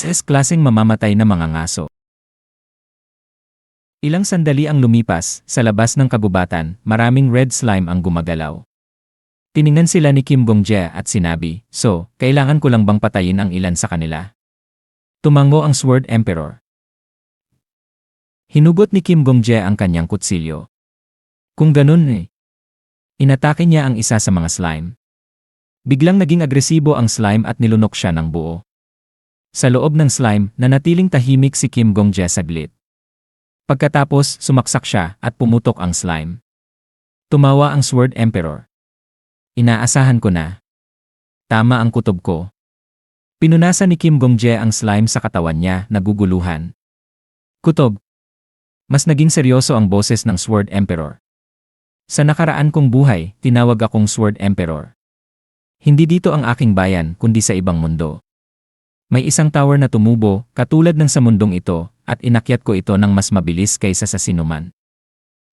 SS-klaseng mamamatay na mga ngaso. Ilang sandali ang lumipas, sa labas ng kagubatan, maraming red slime ang gumagalaw. Tiningnan sila ni Kim Gong-jae at sinabi, "So, kailangan ko lang bang patayin ang ilan sa kanila?" Tumango ang Sword Emperor. Hinugot ni Kim Gong-jae ang kanyang kutsilyo. Kung ganun inatake niya ang isa sa mga slime. Biglang naging agresibo ang slime at nilunok siya ng buo. Sa loob ng slime, nanatiling tahimik si Kim Gong-jae saglit. Pagkatapos, sumaksak siya at pumutok ang slime. Tumawa ang Sword Emperor. Inaasahan ko na. Tama ang kutob ko. Pinunasan ni Kim Gong-jae ang slime sa katawan niya, naguguluhan. Kutob. Mas naging seryoso ang boses ng Sword Emperor. Sa nakaraan kong buhay, tinawag akong Sword Emperor. Hindi dito ang aking bayan, kundi sa ibang mundo. May isang tower na tumubo, katulad ng sa mundong ito, at inakyat ko ito ng mas mabilis kaysa sa sinuman.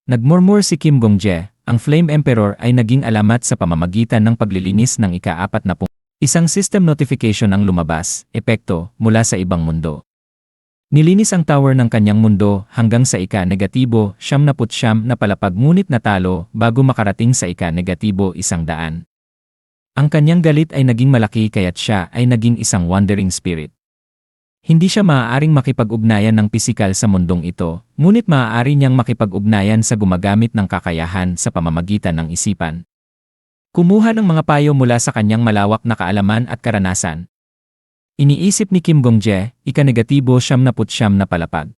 Nagmurmur si Kim Gong-jae, ang Flame Emperor ay naging alamat sa pamamagitan ng paglilinis ng ika-40. Isang system notification ang lumabas, epekto, mula sa ibang mundo. Nilinis ang tower ng kanyang mundo hanggang sa ika-79 na palapag ngunit natalo bago makarating sa ika-100. Ang kanyang galit ay naging malaki kaya't siya ay naging isang wandering spirit. Hindi siya maaaring makipag-ugnayan ng pisikal sa mundong ito, ngunit maaari niyang makipag-ugnayan sa gumagamit ng kakayahan sa pamamagitan ng isipan. Kumuha ng mga payo mula sa kanyang malawak na kaalaman at karanasan. Iniisip ni Kim Gong-jae, ika-79 na palapag.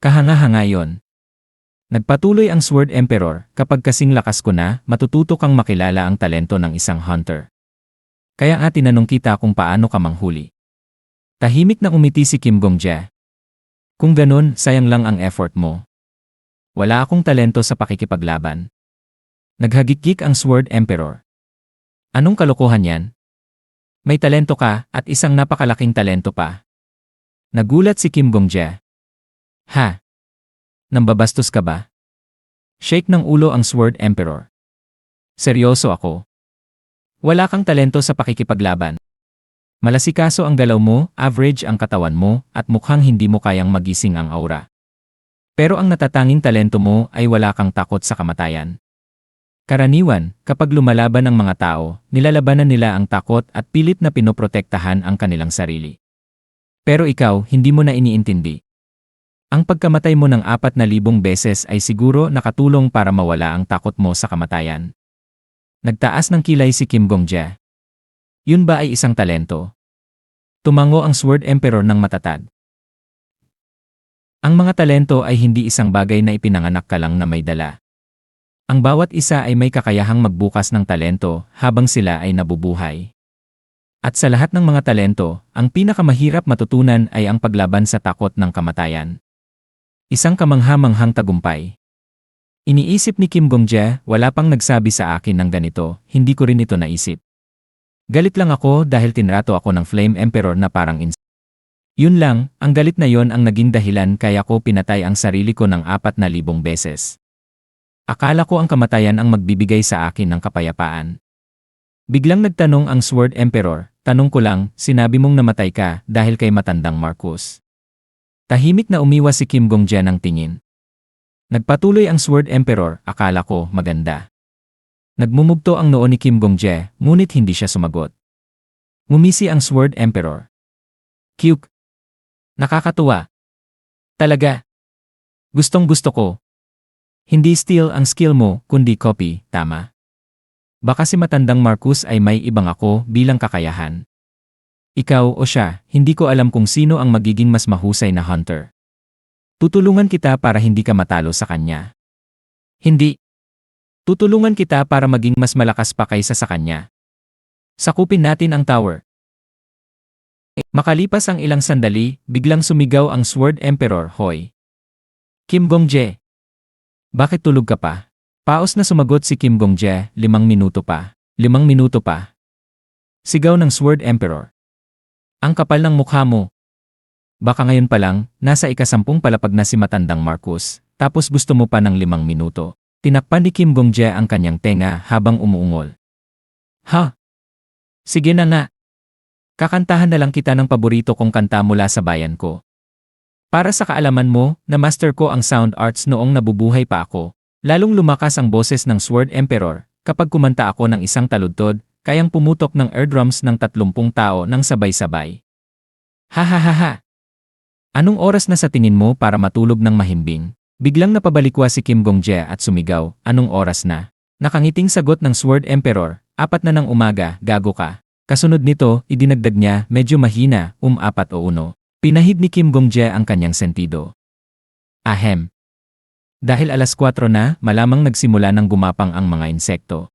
Kahanga-hanga yon. Nagpatuloy ang Sword Emperor, kapag kasing lakas ko na, matututo kang makilala ang talento ng isang hunter. Kaya nga tinanong kita kung paano ka manghuli. Tahimik na umiti si Kim Gong-jae. Kung ganun, sayang lang ang effort mo. Wala akong talento sa pakikipaglaban. Naghagikik ang Sword Emperor. Anong kalokohan yan? May talento ka at isang napakalaking talento pa. Nagulat si Kim Gong-jae. Ha? Nambabastos ka ba? Shake ng ulo ang Sword Emperor. Seryoso ako. Wala kang talento sa pakikipaglaban. Malasikaso ang galaw mo, average ang katawan mo, at mukhang hindi mo kayang magising ang aura. Pero ang natatanging talento mo ay wala kang takot sa kamatayan. Karaniwan, kapag lumalaban ang mga tao, nilalabanan nila ang takot at pilit na pinoprotektahan ang kanilang sarili. Pero ikaw, hindi mo na iniintindi. Ang pagkamatay mo ng 4,000 beses ay siguro nakatulong para mawala ang takot mo sa kamatayan. Nagtaas ng kilay si Kim Gong-jae. Yun ba ay isang talento? Tumango ang Sword Emperor ng matatag. Ang mga talento ay hindi isang bagay na ipinanganak ka lang na may dala. Ang bawat isa ay may kakayahang magbukas ng talento habang sila ay nabubuhay. At sa lahat ng mga talento, ang pinakamahirap matutunan ay ang paglaban sa takot ng kamatayan. Isang kamangha-manghang tagumpay. Iniisip ni Kim Gong-jae, wala pang nagsabi sa akin ng ganito, hindi ko rin ito naisip. Galit lang ako dahil tinrato ako ng Flame Emperor na parang Yun lang, ang galit na yon ang naging dahilan kaya ko pinatay ang sarili ko ng 4,000 beses. Akala ko ang kamatayan ang magbibigay sa akin ng kapayapaan. Biglang nagtanong ang Sword Emperor, tanong ko lang, sinabi mong namatay ka dahil kay matandang Marcus. Tahimik na umiwas si Kim Gong-jae ng tingin. Nagpatuloy ang Sword Emperor, akala ko maganda. Nagmumugto ang noo ni Kim Gong-jae, ngunit hindi siya sumagot. Ngumisi ang Sword Emperor. Cute. Nakakatuwa. Talaga. Gustong-gusto ko. Hindi steal ang skill mo, kundi copy, tama? Baka si matandang Marcus ay may ibang ako bilang kakayahan. Ikaw o siya, hindi ko alam kung sino ang magiging mas mahusay na hunter. Tutulungan kita para hindi ka matalo sa kanya. Hindi. Tutulungan kita para maging mas malakas pa kaysa sa kanya. Sakupin natin ang tower. Makalipas ang ilang sandali, biglang sumigaw ang Sword Emperor, Hoy! Kim Gong-jae! Bakit tulog ka pa? Paos na sumagot si Kim Gong-jae, 5 minuto pa. 5 minuto pa. Sigaw ng Sword Emperor. Ang kapal ng mukha mo. Baka ngayon pa lang, nasa ika-10 palapag na si matandang Marcus, tapos gusto mo pa ng 5 minuto. Tinakpan ni Kim Gong-jae ang kanyang tenga habang umuungol. Ha? Sige na nga. Kakantahan na lang kita ng paborito kong kanta mula sa bayan ko. Para sa kaalaman mo, na-master ko ang sound arts noong nabubuhay pa ako. Lalong lumakas ang boses ng Sword Emperor kapag kumanta ako ng isang taludtod, kayang pumutok ng eardrums ng 30 tao ng sabay-sabay. Ha ha ha ha! Anong oras na sa tingin mo para matulog ng mahimbing? Biglang napabalikwa si Kim Gong-jae at sumigaw, anong oras na? Nakangiting sagot ng Sword Emperor, 4 na ng umaga, gago ka. Kasunod nito, idinagdag niya, medyo mahina, 4 o 1. Pinahid ni Kim Gong-jae ang kanyang sentido. Ahem. Dahil alas 4 na, malamang nagsimula ng gumapang ang mga insekto.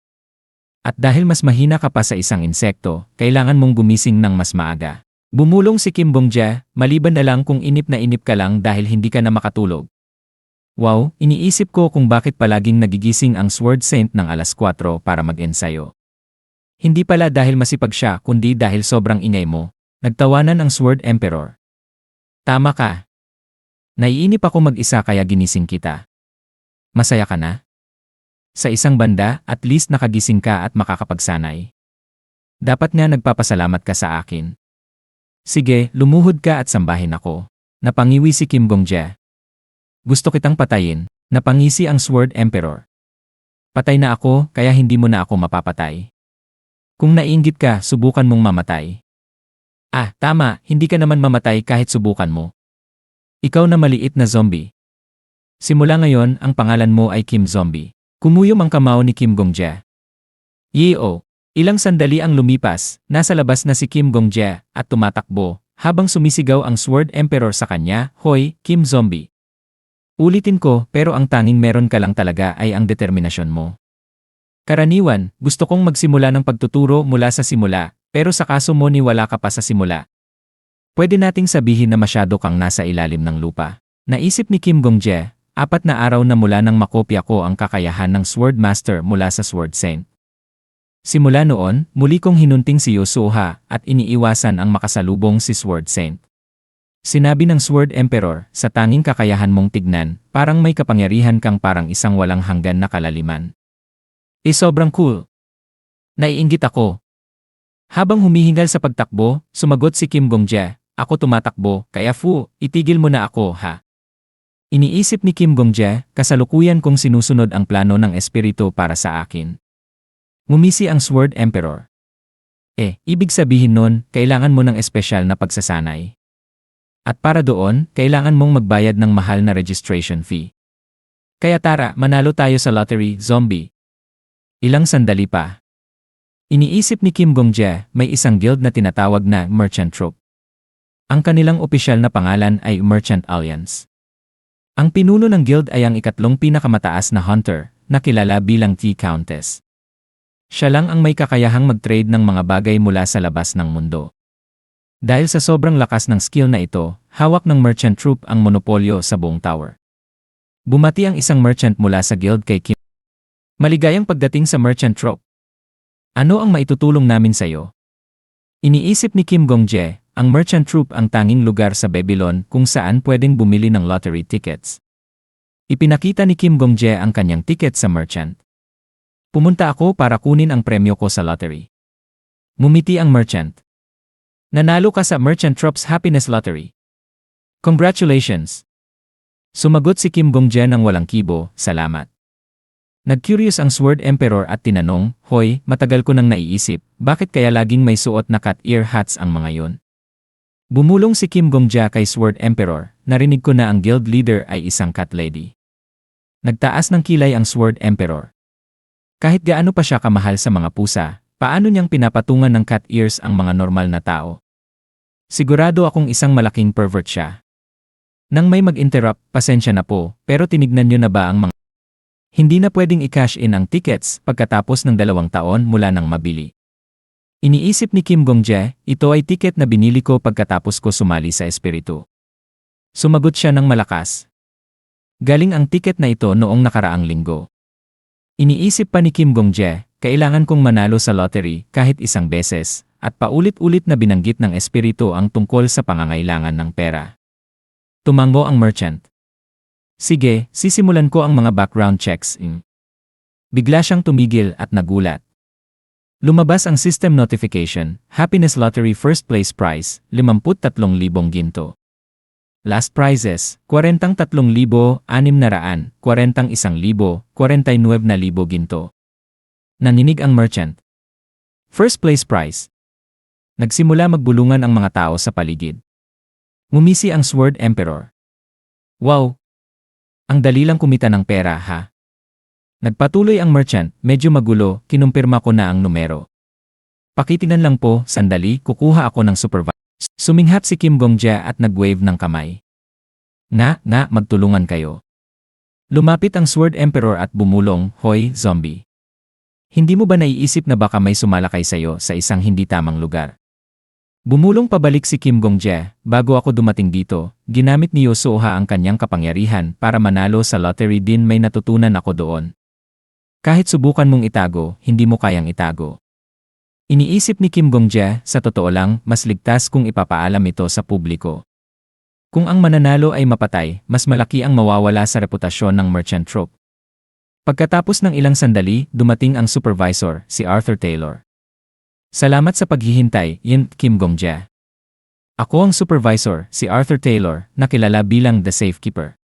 At dahil mas mahina ka pa sa isang insekto, kailangan mong gumising ng mas maaga. Bumulong si Kim Gong-jae, maliban na lang kung inip na inip ka lang dahil hindi ka na makatulog. Wow, iniisip ko kung bakit palaging nagigising ang Sword Saint ng alas 4 para mag-ensayo. Hindi pala dahil masipag siya kundi dahil sobrang ingay mo. Nagtawanan ang Sword Emperor. Tama ka. Naiinip ako mag-isa kaya ginising kita. Masaya ka na? Sa isang banda, at least nakagising ka at makakapagsanay. Dapat nga nagpapasalamat ka sa akin. Sige, lumuhod ka at sambahin ako. Napangiwi si Kim Gong-jae. Gusto kitang patayin. Napangisi ang Sword Emperor. Patay na ako, kaya hindi mo na ako mapapatay. Kung naiinggit ka, subukan mong mamatay. Ah, tama, hindi ka naman mamatay kahit subukan mo. Ikaw na maliit na zombie. Simula ngayon, ang pangalan mo ay Kim Zombie. Kumuyom ang kamao ni Kim Gong-jae. Yeo! Ilang sandali ang lumipas, nasa labas na si Kim Gong-jae at tumatakbo, habang sumisigaw ang Sword Emperor sa kanya, Hoy, Kim Zombie! Ulitin ko, pero ang tanging meron ka lang talaga ay ang determinasyon mo. Karaniwan, gusto kong magsimula ng pagtuturo mula sa simula, pero sa kaso mo ni wala ka pa sa simula. Pwede nating sabihin na masyado kang nasa ilalim ng lupa. Naisip ni Kim Gong-jae, 4 na araw na mula nang makopya ko ang kakayahan ng Sword Master mula sa Sword Saint. Simula noon, muli kong hinunting si Yosuha at iniiwasan ang makasalubong si Sword Saint. Sinabi ng Sword Emperor, sa tanging kakayahan mong tignan, parang may kapangyarihan kang parang isang walang hanggan na kalaliman. Sobrang cool. Naiinggit ako. Habang humihingal sa pagtakbo, sumagot si Kim Gong-jae, ako tumatakbo, kaya itigil mo na ako ha. Iniisip ni Kim Gong-jae, kasalukuyan kong sinusunod ang plano ng espiritu para sa akin. Ngumisi ang Sword Emperor. Ibig sabihin nun, kailangan mo ng espesyal na pagsasanay. At para doon, kailangan mong magbayad ng mahal na registration fee. Kaya tara, manalo tayo sa lottery, zombie. Ilang sandali pa. Iniisip ni Kim Gong-jae, may isang guild na tinatawag na Merchant Troupe. Ang kanilang opisyal na pangalan ay Merchant Alliance. Ang pinuno ng guild ay ang 3 pinakamataas na hunter, na kilala bilang T-Countess. Siya lang ang may kakayahang mag-trade ng mga bagay mula sa labas ng mundo. Dahil sa sobrang lakas ng skill na ito, hawak ng Merchant Troupe ang monopolyo sa buong tower. Bumati ang isang merchant mula sa guild kay Kim. Maligayang pagdating sa Merchant Troupe. Ano ang maitutulong namin sa'yo? Iniisip ni Kim Gong-jae, ang Merchant Troupe ang tanging lugar sa Babylon kung saan pwedeng bumili ng lottery tickets. Ipinakita ni Kim Gong-jae ang kanyang ticket sa merchant. Pumunta ako para kunin ang premyo ko sa lottery. Ngumiti ang merchant. Nanalo ka sa Merchant Troupe's Happiness Lottery. Congratulations! Sumagot si Kim Gong-jae ng walang kibo, salamat. Nag-curious ang Sword Emperor at tinanong, Hoy, matagal ko nang naiisip, bakit kaya laging may suot na cat ear hats ang mga yon? Bumulong si Kim Gong-jae kay Sword Emperor, narinig ko na ang guild leader ay isang cat lady. Nagtaas ng kilay ang Sword Emperor. Kahit gaano pa siya kamahal sa mga pusa, paano niyang pinapatungan ng cat ears ang mga normal na tao? Sigurado akong isang malaking pervert siya. Nang may mag-interrupt, pasensya na po, pero tinignan niyo na ba ang mga hindi na pwedeng i-cash in ang tickets pagkatapos ng 2 taon mula nang mabili. Iniisip ni Kim Gong-jae, ito ay ticket na binili ko pagkatapos ko sumali sa espiritu. Sumagot siya ng malakas. Galing ang ticket na ito noong nakaraang linggo. Iniisip pa ni Kim Gong-jae, kailangan kong manalo sa lottery kahit isang beses, at paulit-ulit na binanggit ng espiritu ang tungkol sa pangangailangan ng pera. Tumango ang merchant. Sige, sisimulan ko ang mga background checks. Bigla siyang tumigil at nagulat. Lumabas ang system notification, Happiness Lottery First Place Prize, 53,000 ginto. Last prizes, 43,600, 41,000, 49,000 ginto. Naninig ang merchant. First place prize. Nagsimula magbulungan ang mga tao sa paligid. Ngumisi ang Sword Emperor. Wow! Ang dali lang kumita ng pera, ha? Nagpatuloy ang merchant, medyo magulo, kinumpirma ko na ang numero. Pakitinan lang po, sandali, kukuha ako ng supervisor. Suminghap si Kim Gongjia at nag-wave ng kamay. Magtulungan kayo. Lumapit ang Sword Emperor at bumulong, Hoy, zombie. Hindi mo ba naiisip na baka may sumalakay sa'yo sa isang hindi tamang lugar? Bumulong pabalik si Kim Gongjia, bago ako dumating dito, ginamit ni Yosuoha ang kanyang kapangyarihan para manalo sa lottery din may natutunan ako doon. Kahit subukan mong itago, hindi mo kayang itago. Iniisip ni Kim Gongjia, sa totoo lang, mas ligtas kung ipapaalam ito sa publiko. Kung ang mananalo ay mapatay, mas malaki ang mawawala sa reputasyon ng merchant troupe. Pagkatapos ng ilang sandali, dumating ang supervisor, si Arthur Taylor. Salamat sa paghihintay, Kim Gongjia. Ako ang supervisor, si Arthur Taylor, na kilala bilang The Safekeeper.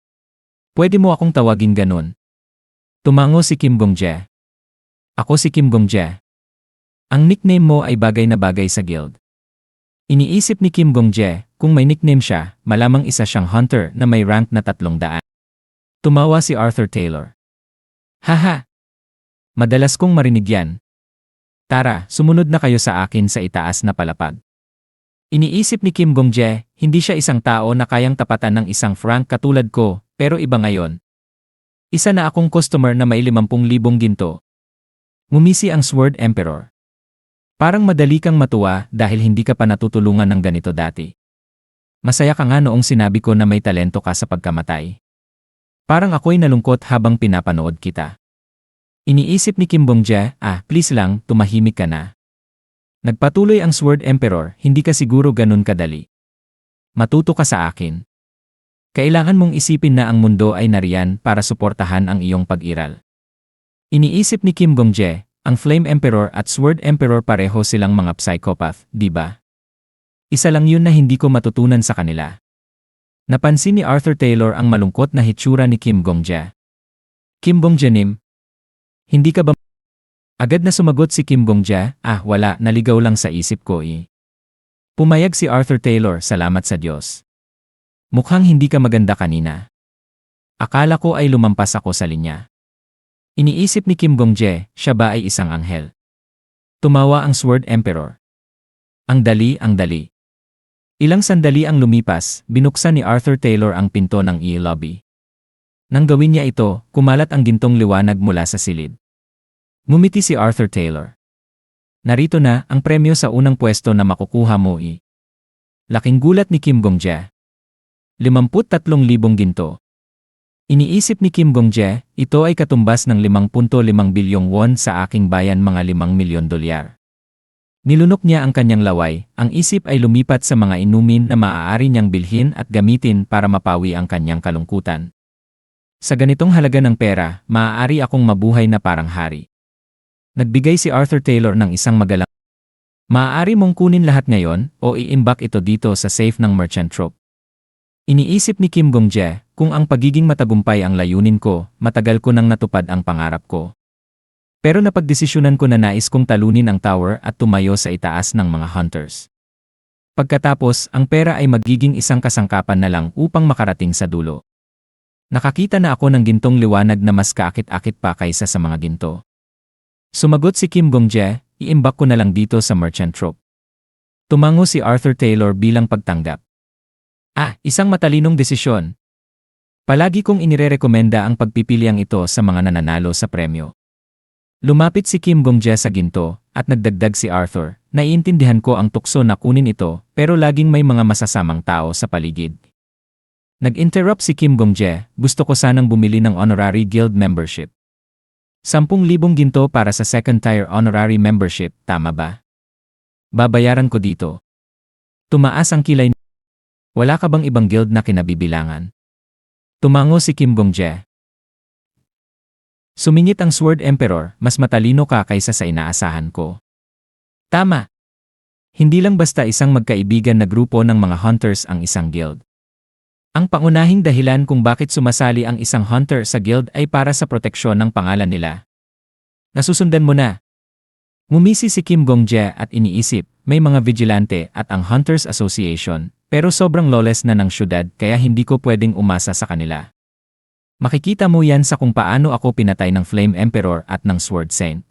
Pwede mo akong tawagin ganun. Tumango si Kim Gongjia. Ako si Kim Gongjia. Ang nickname mo ay bagay na bagay sa guild. Iniisip ni Kim Gongjia, kung may nickname siya, malamang isa siyang hunter na may rank na 300. Tumawa si Arthur Taylor. Haha! Madalas kong marinig yan. Tara, sumunod na kayo sa akin sa itaas na palapag. Iniisip ni Kim Gongjia, hindi siya isang tao na kayang tapatan ng isang frank katulad ko, pero iba ngayon. Isa na akong customer na may 50,000 ginto. Ngumisi ang Sword Emperor. Parang madali kang matuwa dahil hindi ka pa natutulungan ng ganito dati. Masaya ka nga noong sinabi ko na may talento ka sa pagkamatay. Parang ako'y nalungkot habang pinapanood kita. Iniisip ni Kim Gongjia, please lang, tumahimik ka na. Nagpatuloy ang Sword Emperor, hindi ka siguro ganun kadali. Matuto ka sa akin. Kailangan mong isipin na ang mundo ay nariyan para suportahan ang iyong pag-iral. Iniisip ni Kim Gongjia, ang Flame Emperor at Sword Emperor pareho silang mga psychopath, di ba? Isa lang yun na hindi ko matutunan sa kanila. Napansin ni Arthur Taylor ang malungkot na hitsura ni Kim Gongjia. Kim Gongjia hindi ka ba? Agad na sumagot si Kim Gongjia, wala, naligaw lang sa isip ko eh. Pumayag si Arthur Taylor, salamat sa Diyos. Mukhang hindi ka maganda kanina. Akala ko ay lumampas ako sa linya. Iniisip ni Kim Gongjia, siya ba ay isang anghel? Tumawa ang Sword Emperor. Ang dali. Ilang sandali ang lumipas, binuksan ni Arthur Taylor ang pinto ng e-lobby. Nang gawin niya ito, kumalat ang gintong liwanag mula sa silid. Ngumiti si Arthur Taylor. Narito na ang premyo sa unang pwesto na makukuha mo eh. Laking gulat ni Kim Gongjia. 53,000 ginto. Iniisip ni Kim Gongjia, ito ay katumbas ng 5.5 bilyong won sa aking bayan, mga 5 milyon dolyar. Nilunok niya ang kanyang laway, ang isip ay lumipat sa mga inumin na maaari niyang bilhin at gamitin para mapawi ang kanyang kalungkutan. Sa ganitong halaga ng pera, maaari akong mabuhay na parang hari. Nagbigay si Arthur Taylor ng isang magalang. Maaari mong kunin lahat ngayon o iimbak ito dito sa safe ng merchant troupe. Iniisip ni Kim Gongjia, kung ang pagiging matagumpay ang layunin ko, matagal ko nang natupad ang pangarap ko. Pero napagdesisyonan ko na nais kong talunin ang tower at tumayo sa itaas ng mga hunters. Pagkatapos, ang pera ay magiging isang kasangkapan na lang upang makarating sa dulo. Nakakita na ako ng gintong liwanag na mas kaakit-akit pa kaysa sa mga ginto. Sumagot si Kim Gongjia, iimbak ko na lang dito sa merchant troupe. Tumango si Arthur Taylor bilang pagtanggap. Isang matalinong desisyon. Palagi kong inirerekomenda ang pagpipiliang ito sa mga nananalo sa premyo. Lumapit si Kim Gongjia sa ginto, at nagdagdag si Arthur, naiintindihan ko ang tukso na kunin ito, pero laging may mga masasamang tao sa paligid. Nag-interrupt si Kim Gongjia, gusto ko sanang bumili ng honorary guild membership. 10,000 ginto para sa second tier honorary membership, tama ba? Babayaran ko dito. Tumaas ang kilay. Wala ka bang ibang guild na kinabibilangan? Tumango si Kim Gongjia. Sumingit ang Sword Emperor, mas matalino ka kaysa sa inaasahan ko. Tama. Hindi lang basta isang magkaibigan na grupo ng mga hunters ang isang guild. Ang pangunahing dahilan kung bakit sumasali ang isang hunter sa guild ay para sa proteksyon ng pangalan nila. Nasusundan mo na. Ngumisi si Kim Gongjae at iniisip, may mga vigilante at ang Hunters Association, pero sobrang lawless na ng syudad kaya hindi ko pwedeng umasa sa kanila. Makikita mo yan sa kung paano ako pinatay ng Flame Emperor at ng Sword Saint.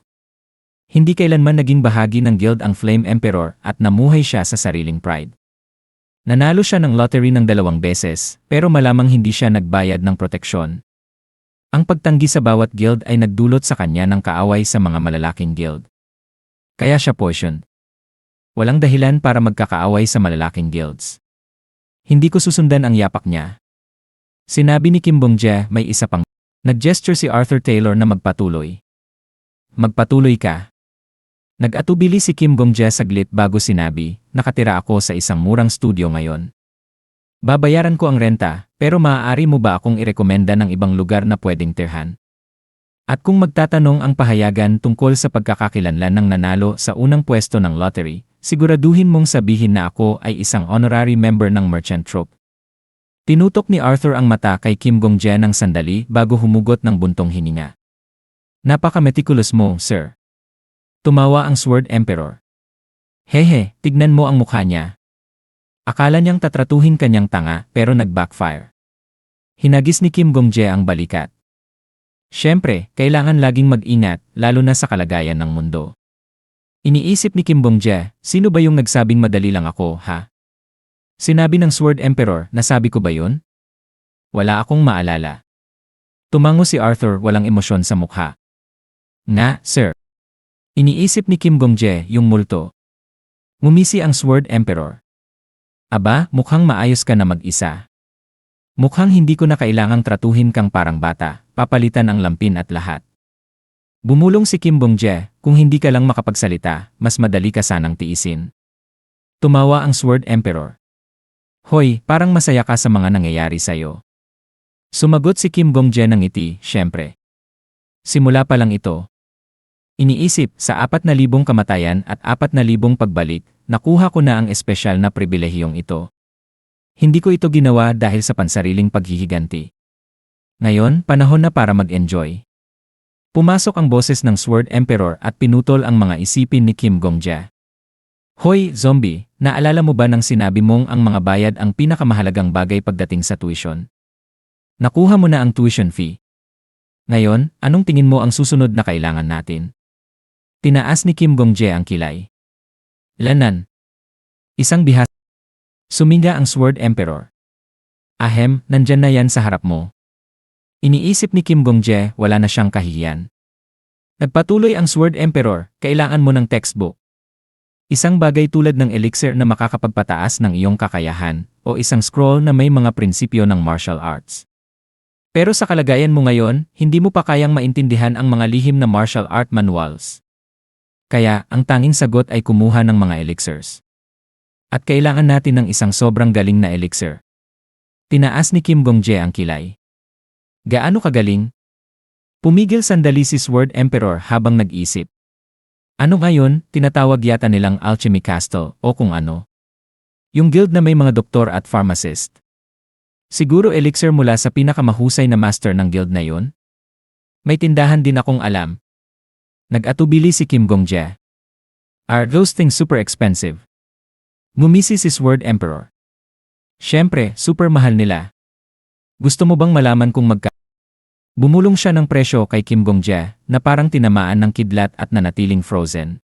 Hindi kailanman naging bahagi ng guild ang Flame Emperor at namuhay siya sa sariling pride. Nanalo siya ng lottery ng 2 beses, pero malamang hindi siya nagbayad ng proteksyon. Ang pagtanggi sa bawat guild ay nagdulot sa kanya ng kaaway sa mga malalaking guild. Kaya siya poisoned. Walang dahilan para magkakaaway sa malalaking guilds. Hindi ko susundan ang yapak niya. Sinabi ni Kim Gongjae, may isa pang. Nag-gesture si Arthur Taylor na magpatuloy. Magpatuloy ka. Nag-atubili si Kim Gongjae saglit bago sinabi, nakatira ako sa isang murang studio ngayon. Babayaran ko ang renta, pero maaari mo ba akong irekomenda ng ibang lugar na pwedeng tirhan? At kung magtatanong ang pahayagan tungkol sa pagkakakilanlan ng nanalo sa unang pwesto ng lottery, siguraduhin mong sabihin na ako ay isang honorary member ng merchant troupe. Tinutok ni Arthur ang mata kay Kim Gongjae ng sandali bago humugot ng buntong hininga. Napaka-meticulous mo, sir. Tumawa ang Sword Emperor. Hehe, tignan mo ang mukha niya. Akala niyang tatratuhin kanyang tanga pero nag-backfire. Hinagis ni Kim Gongjae ang balikat. Siyempre, kailangan laging mag-ingat, lalo na sa kalagayan ng mundo. Iniisip ni Kim Gongjae, sino ba yung nagsabing madali lang ako, ha? Sinabi ng Sword Emperor, nasabi ko ba yun? Wala akong maalala. Tumango si Arthur, walang emosyon sa mukha. Nga, sir. Iniisip ni Kim Gongjae yung multo. Ngumisi ang Sword Emperor. Aba, mukhang maayos ka na mag-isa. Mukhang hindi ko na kailangang tratuhin kang parang bata, papalitan ang lampin at lahat. Bumulong si Kim Gongjae, kung hindi ka lang makapagsalita, mas madali ka sanang tiisin. Tumawa ang Sword Emperor. Hoy, parang masaya ka sa mga nangyayari sa'yo. Sumagot si Kim Gongjae ng ngiti, syempre. Simula pa lang ito. Iniisip, sa 4,000 kamatayan at 4,000 pagbalik, nakuha ko na ang espesyal na pribilehiyong ito. Hindi ko ito ginawa dahil sa pansariling paghihiganti. Ngayon, panahon na para mag-enjoy. Pumasok ang boses ng Sword Emperor at pinutol ang mga isipin ni Kim Gongjae. Hoy, zombie, naalala mo ba nang sinabi mong ang mga bayad ang pinakamahalagang bagay pagdating sa tuition? Nakuha mo na ang tuition fee. Ngayon, anong tingin mo ang susunod na kailangan natin? Tinaas ni Kim Gongjae ang kilay. Lanan. Isang bihas. Suminga ang Sword Emperor. Ahem, nandyan na yan sa harap mo. Iniisip ni Kim Gongjae, wala na siyang kahihiyan. Nagpatuloy ang Sword Emperor, kailangan mo ng textbook. Isang bagay tulad ng elixir na makakapagpataas ng iyong kakayahan, o isang scroll na may mga prinsipyo ng martial arts. Pero sa kalagayan mo ngayon, hindi mo pa kayang maintindihan ang mga lihim na martial art manuals. Kaya, ang tanging sagot ay kumuha ng mga elixirs. At kailangan natin ng isang sobrang galing na elixir. Tinaas ni Kim Gongjae ang kilay. Gaano kagaling? Pumigil sandali si Sword Emperor habang nag-isip. Ano ngayon, tinatawag yata nilang Alchemy Castle o kung ano? Yung guild na may mga doktor at pharmacist. Siguro elixir mula sa pinakamahusay na master ng guild na yun? May tindahan din akong alam. Nag-atubili si Kim Gongjae. Are those things super expensive? Ngumisi si Sword Emperor. Siyempre, super mahal nila. Gusto mo bang malaman kung Bumulong siya ng presyo kay Kim Gongjae na parang tinamaan ng kidlat at nanatiling frozen.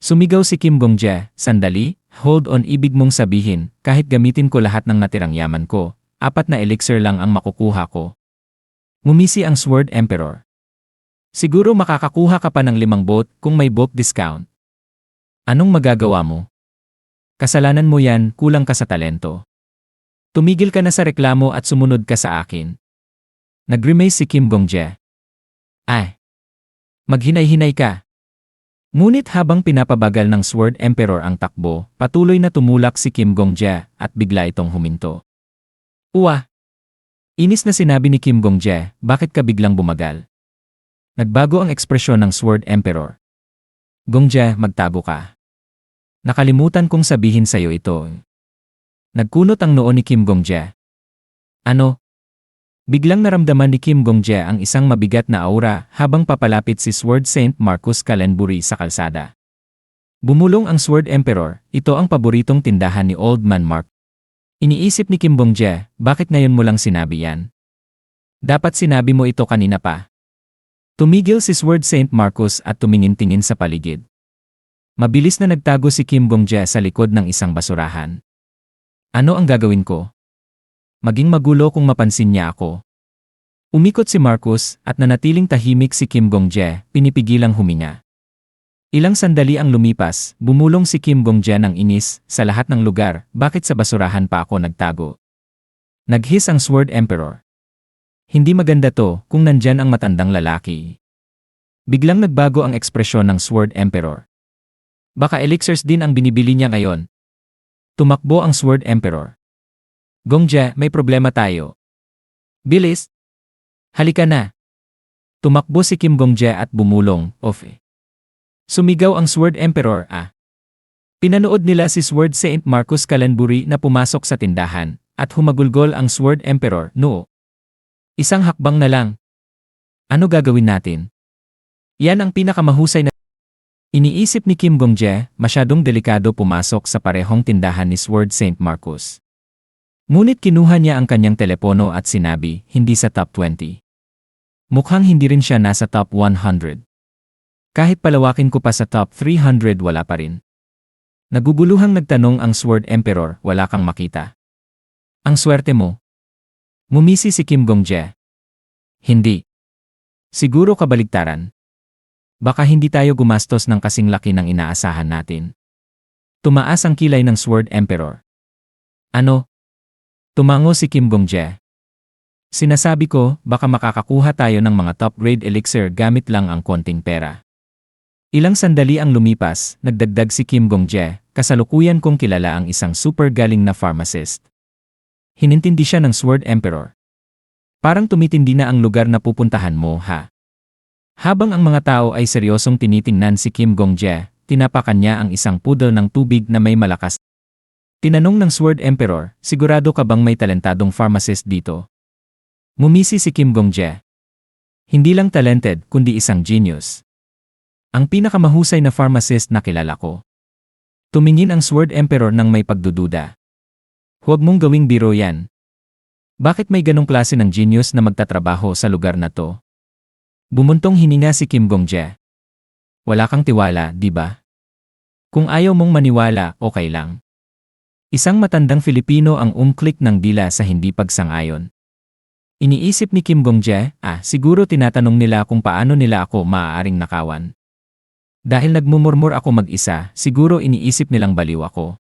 Sumigaw si Kim Gongjae, sandali, hold on, ibig mong sabihin, kahit gamitin ko lahat ng natirang yaman ko, 4 na elixir lang ang makukuha ko. Ngumisi ang Sword Emperor. Siguro makakakuha ka pa ng 5 boat kung may boat discount. Anong magagawa mo? Kasalanan mo yan, kulang ka sa talento. Tumigil ka na sa reklamo at sumunod ka sa akin. Nag-remaze si Kim Gongjae. Ay! Maghinay-hinay ka. Ngunit habang pinapabagal ng Sword Emperor ang takbo, patuloy na tumulak si Kim Gongjae at bigla itong huminto. Uwa! Inis na sinabi ni Kim Gongjae, bakit ka biglang bumagal? Nagbago ang ekspresyon ng Sword Emperor. Gongjae, magtago ka. Nakalimutan kong sabihin sa'yo ito. Nagkunot ang noo ni Kim Gongjae. Ano? Biglang naramdaman ni Kim Gongjae ang isang mabigat na aura habang papalapit si Sword Saint Marcus Kalenbury sa kalsada. Bumulong ang Sword Emperor, ito ang paboritong tindahan ni Old Man Mark. Iniisip ni Kim Gongjae, bakit ngayon mo lang sinabi yan? Dapat sinabi mo ito kanina pa. Tumigil si Sword Saint Marcus at tumingin-tingin sa paligid. Mabilis na nagtago si Kim Gongjae sa likod ng isang basurahan. Ano ang gagawin ko? Maging magulo kung mapansin niya ako. Umikot si Marcus at nanatiling tahimik si Kim Gongjae, pinipigilang huminga. Ilang sandali ang lumipas, bumulong si Kim Gongjae ng inis, sa lahat ng lugar, bakit sa basurahan pa ako nagtago? Naghis ang Sword Emperor. Hindi maganda to kung nandyan ang matandang lalaki. Biglang nagbago ang ekspresyon ng Sword Emperor. Baka elixirs din ang binibili niya ngayon. Tumakbo ang Sword Emperor. Gongjae, may problema tayo. Bilis! Halika na! Tumakbo si Kim Gongjae at bumulong, Sumigaw ang Sword Emperor, Pinanood nila si Sword Saint Marcus Kalenbury na pumasok sa tindahan, at humagulgol ang Sword Emperor, no. Isang hakbang na lang. Ano gagawin natin? Yan ang pinakamahusay na... Iniisip ni Kim Gongjae, masyadong delikado pumasok sa parehong tindahan ni Sword Saint Marcus. Ngunit kinuha niya ang kanyang telepono at sinabi, hindi sa top 20. Mukhang hindi rin siya nasa top 100. Kahit palawakin ko pa sa top 300 wala pa rin. Naguguluhang nagtanong ang Sword Emperor, wala kang makita. Ang swerte mo. Ngumisi si Kim Gongjae. Hindi. Siguro kabaligtaran. Baka hindi tayo gumastos ng kasing laki ng inaasahan natin. Tumaas ang kilay ng Sword Emperor. Ano? Tumango si Kim Gongjae. Sinasabi ko, baka makakakuha tayo ng mga top-grade elixir gamit lang ang konting pera. Ilang sandali ang lumipas, nagdagdag si Kim Gongjae, kasalukuyan kong kilala ang isang super galing na pharmacist. Hinintindi siya ng Sword Emperor. Parang tumitindi na ang lugar na pupuntahan mo, ha? Habang ang mga tao ay seryosong tinitingnan si Kim Gongjae, tinapakan niya ang isang poodle ng tubig na may malakas. Tinanong ng Sword Emperor, sigurado ka bang may talentadong pharmacist dito? Ngumisi si Kim Gongjae. Hindi lang talented, kundi isang genius. Ang pinakamahusay na pharmacist na kilala ko. Tumingin ang Sword Emperor ng may pagdududa. Huwag mong gawing biro yan. Bakit may ganong klase ng genius na magtatrabaho sa lugar na to? Bumuntong hininga si Kim Gongjae. Wala kang tiwala, di ba? Kung ayaw mong maniwala, okay lang. Isang matandang Filipino ang umklik ng dila sa hindi pagsang-ayon. Iniisip ni Kim Gongjae, siguro tinatanong nila kung paano nila ako maaaring nakawan. Dahil nagmumurmur ako mag-isa, siguro iniisip nilang baliw ako.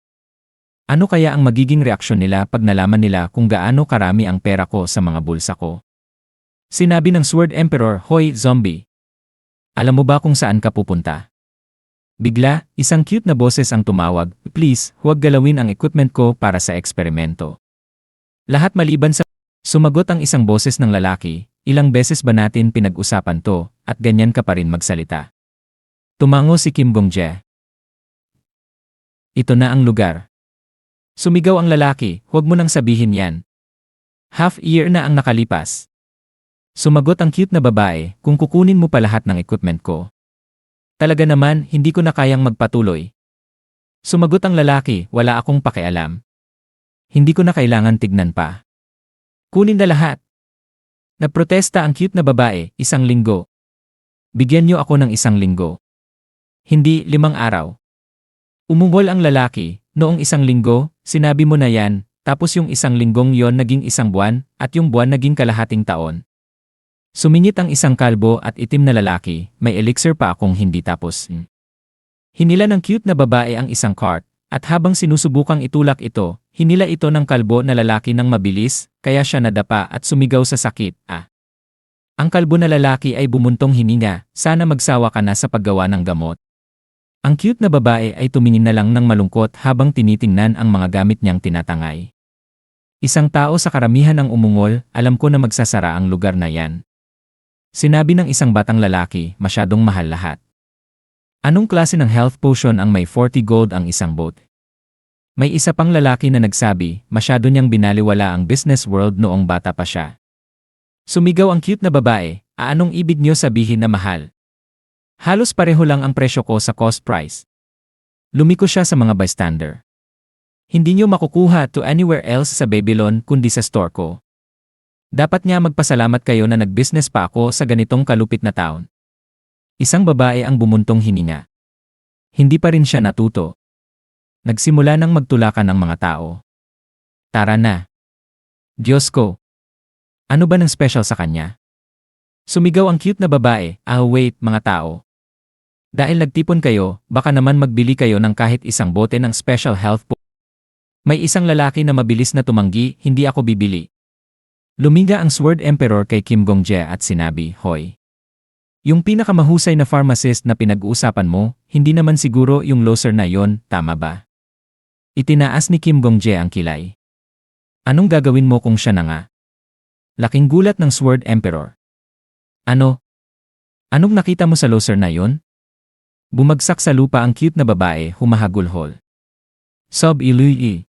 Ano kaya ang magiging reaksyon nila pag nalaman nila kung gaano karami ang pera ko sa mga bulsa ko? Sinabi ng Sword Emperor, Hoy, zombie! Alam mo ba kung saan ka pupunta? Bigla, isang cute na boses ang tumawag, please, huwag galawin ang equipment ko para sa eksperimento. Lahat maliban sa... Sumagot ang isang boses ng lalaki, ilang beses ba natin pinag-usapan to, at ganyan ka pa rin magsalita. Tumango si Kim Gongjae. Ito na ang lugar. Sumigaw ang lalaki, huwag mo nang sabihin yan. Half year na ang nakalipas. Sumagot ang cute na babae, kung kukunin mo pa lahat ng equipment ko. Talaga naman, hindi ko na kayang magpatuloy. Sumagot ang lalaki, wala akong pakialam. Hindi ko na kailangan tignan pa. Kunin na lahat. Nagprotesta ang cute na babae, 1 linggo. Bigyan niyo ako ng 1 linggo. Hindi 5 araw. Umungol ang lalaki, noong 1 linggo, sinabi mo na yan, tapos yung 1 linggong yon naging 1 buwan, at yung buwan naging kalahating taon. Sumingit ang isang kalbo at itim na lalaki, may elixir pa akong hindi tapos. Hinila ng cute na babae ang isang cart, at habang sinusubukang itulak ito, hinila ito ng kalbo na lalaki ng mabilis, kaya siya nadapa at sumigaw sa sakit, Ang kalbo na lalaki ay bumuntong hininga, sana magsawa ka na sa paggawa ng gamot. Ang cute na babae ay tumingin na lang ng malungkot habang tinitingnan ang mga gamit niyang tinatangay. Isang tao sa karamihan ang umungol, alam ko na magsasara ang lugar na yan. Sinabi ng isang batang lalaki, masyadong mahal lahat. Anong klase ng health potion ang may 40 gold ang isang bote? May isa pang lalaki na nagsabi, masyado niyang binaliwala ang business world noong bata pa siya. Sumigaw ang cute na babae, anong ibig niyo sabihin na mahal? Halos pareho lang ang presyo ko sa cost price. Lumiko siya sa mga bystander. Hindi niyo makukuha to anywhere else sa Babylon kundi sa store ko. Dapat nga magpasalamat kayo na nag-business pa ako sa ganitong kalupit na taon. Isang babae ang bumuntong hininga. Hindi pa rin siya natuto. Nagsimula nang magtulakan ang mga tao. Tara na. Diyos ko. Ano ba ng special sa kanya? Sumigaw ang cute na babae, wait, mga tao. Dahil nagtipon kayo, baka naman magbili kayo ng kahit isang bote ng special health po. May isang lalaki na mabilis na tumanggi, hindi ako bibili. Luminga ang Sword Emperor kay Kim Gong-jae at sinabi, Hoy. Yung pinakamahusay na pharmacist na pinag-uusapan mo, hindi naman siguro yung loser na yon, tama ba? Itinaas ni Kim Gong-jae ang kilay. Anong gagawin mo kung siya na nga? Laking gulat ng Sword Emperor. Ano? Anong nakita mo sa loser na yon? Bumagsak sa lupa ang cute na babae, humahagulhol. Sob Iluyi.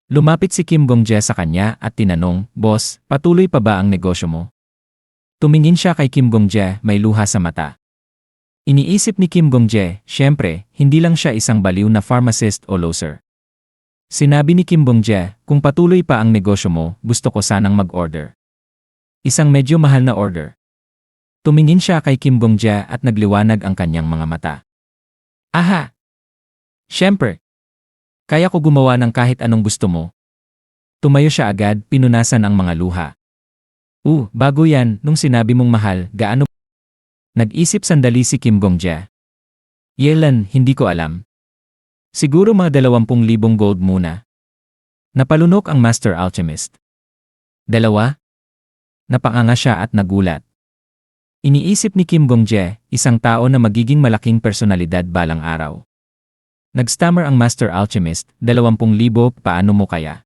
Lumapit si Kim Gong-jae sa kanya at tinanong, Boss, patuloy pa ba ang negosyo mo? Tumingin siya kay Kim Gong-jae, may luha sa mata. Iniisip ni Kim Gong-jae, syempre, hindi lang siya isang baliw na pharmacist o loser. Sinabi ni Kim Gong-jae, kung patuloy pa ang negosyo mo, gusto ko sanang mag-order. Isang medyo mahal na order. Tumingin siya kay Kim Gong-jae at nagliwanag ang kanyang mga mata. Aha! Syempre! Kaya ko gumawa ng kahit anong gusto mo. Tumayo siya agad, pinunasan ang mga luha. Bago yan, nung sinabi mong mahal, gaano? Nag-isip sandali si Kim Gong-jae. Yelan, hindi ko alam. Siguro mga 20,000 gold muna. Napalunok ang Master Alchemist. 2? Napanganga siya at nagulat. Iniisip ni Kim Gong-jae, isang tao na magiging malaking personalidad balang araw. Nag-stammer ang Master Alchemist, 20,000, paano mo kaya?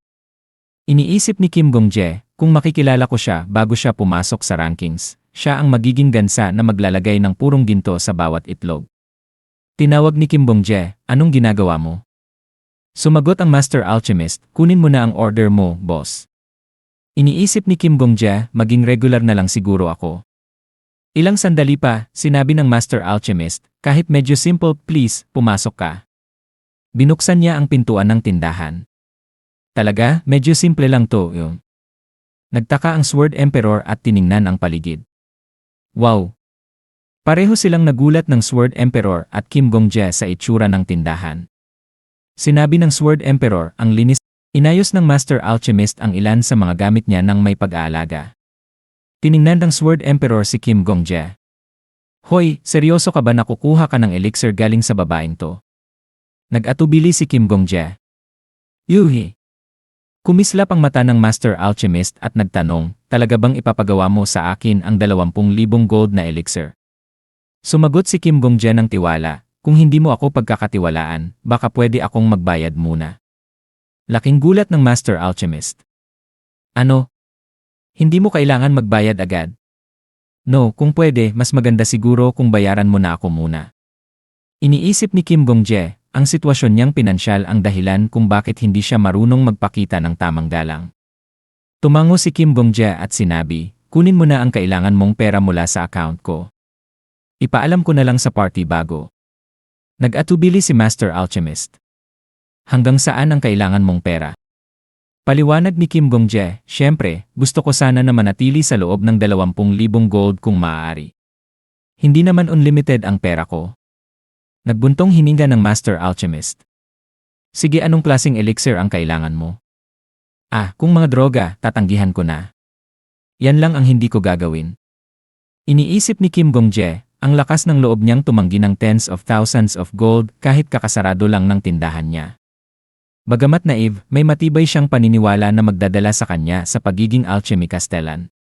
Iniisip ni Kim Gong-jae, kung makikilala ko siya bago siya pumasok sa rankings, siya ang magiging gansa na maglalagay ng purong ginto sa bawat itlog. Tinawag ni Kim Gong-jae, anong ginagawa mo? Sumagot ang Master Alchemist, kunin mo na ang order mo, boss. Iniisip ni Kim Gong-jae, maging regular na lang siguro ako. Ilang sandali pa, sinabi ng Master Alchemist, kahit medyo simple, please, pumasok ka. Binuksan niya ang pintuan ng tindahan. Talaga, medyo simple lang to, yun. Nagtaka ang Sword Emperor at tiningnan ang paligid. Wow! Pareho silang nagulat ng Sword Emperor at Kim Gong-jae sa itsura ng tindahan. Sinabi ng Sword Emperor, ang linis. Inayos ng Master Alchemist ang ilan sa mga gamit niya nang may pag-aalaga. Tiningnan ng Sword Emperor si Kim Gong-jae. Hoy, seryoso ka ba na kukuha ka ng elixir galing sa babaeng to? Nag-atubili si Kim Gong-jae. Yuhi! Kumislap ang mata ng Master Alchemist at nagtanong, talaga bang ipapagawa mo sa akin ang 20,000 gold na elixir? Sumagot si Kim Gong-jae ng tiwala, kung hindi mo ako pagkakatiwalaan, baka pwede akong magbayad muna. Laking gulat ng Master Alchemist. Ano? Hindi mo kailangan magbayad agad? No, kung pwede, mas maganda siguro kung bayaran mo na ako muna. Iniisip ni Kim Gong-jae, ang sitwasyon niyang pinansyal ang dahilan kung bakit hindi siya marunong magpakita ng tamang galang. Tumango si Kim Gong-jae at sinabi, kunin mo na ang kailangan mong pera mula sa account ko. Ipaalam ko na lang sa party bago. Nag-atubili si Master Alchemist. Hanggang saan ang kailangan mong pera? Paliwanag ni Kim Gong-jae, syempre, gusto ko sana na manatili sa loob ng 20,000 gold kung maaari. Hindi naman unlimited ang pera ko. Nagbuntong hininga ng Master Alchemist. Sige, anong klaseng elixir ang kailangan mo? Kung mga droga, tatanggihan ko na. Yan lang ang hindi ko gagawin. Iniisip ni Kim Gong-jae, ang lakas ng loob niyang tumanggi ng tens of thousands of gold kahit kakasarado lang ng tindahan niya. Bagamat naive, may matibay siyang paniniwala na magdadala sa kanya sa pagiging alchemy castellan.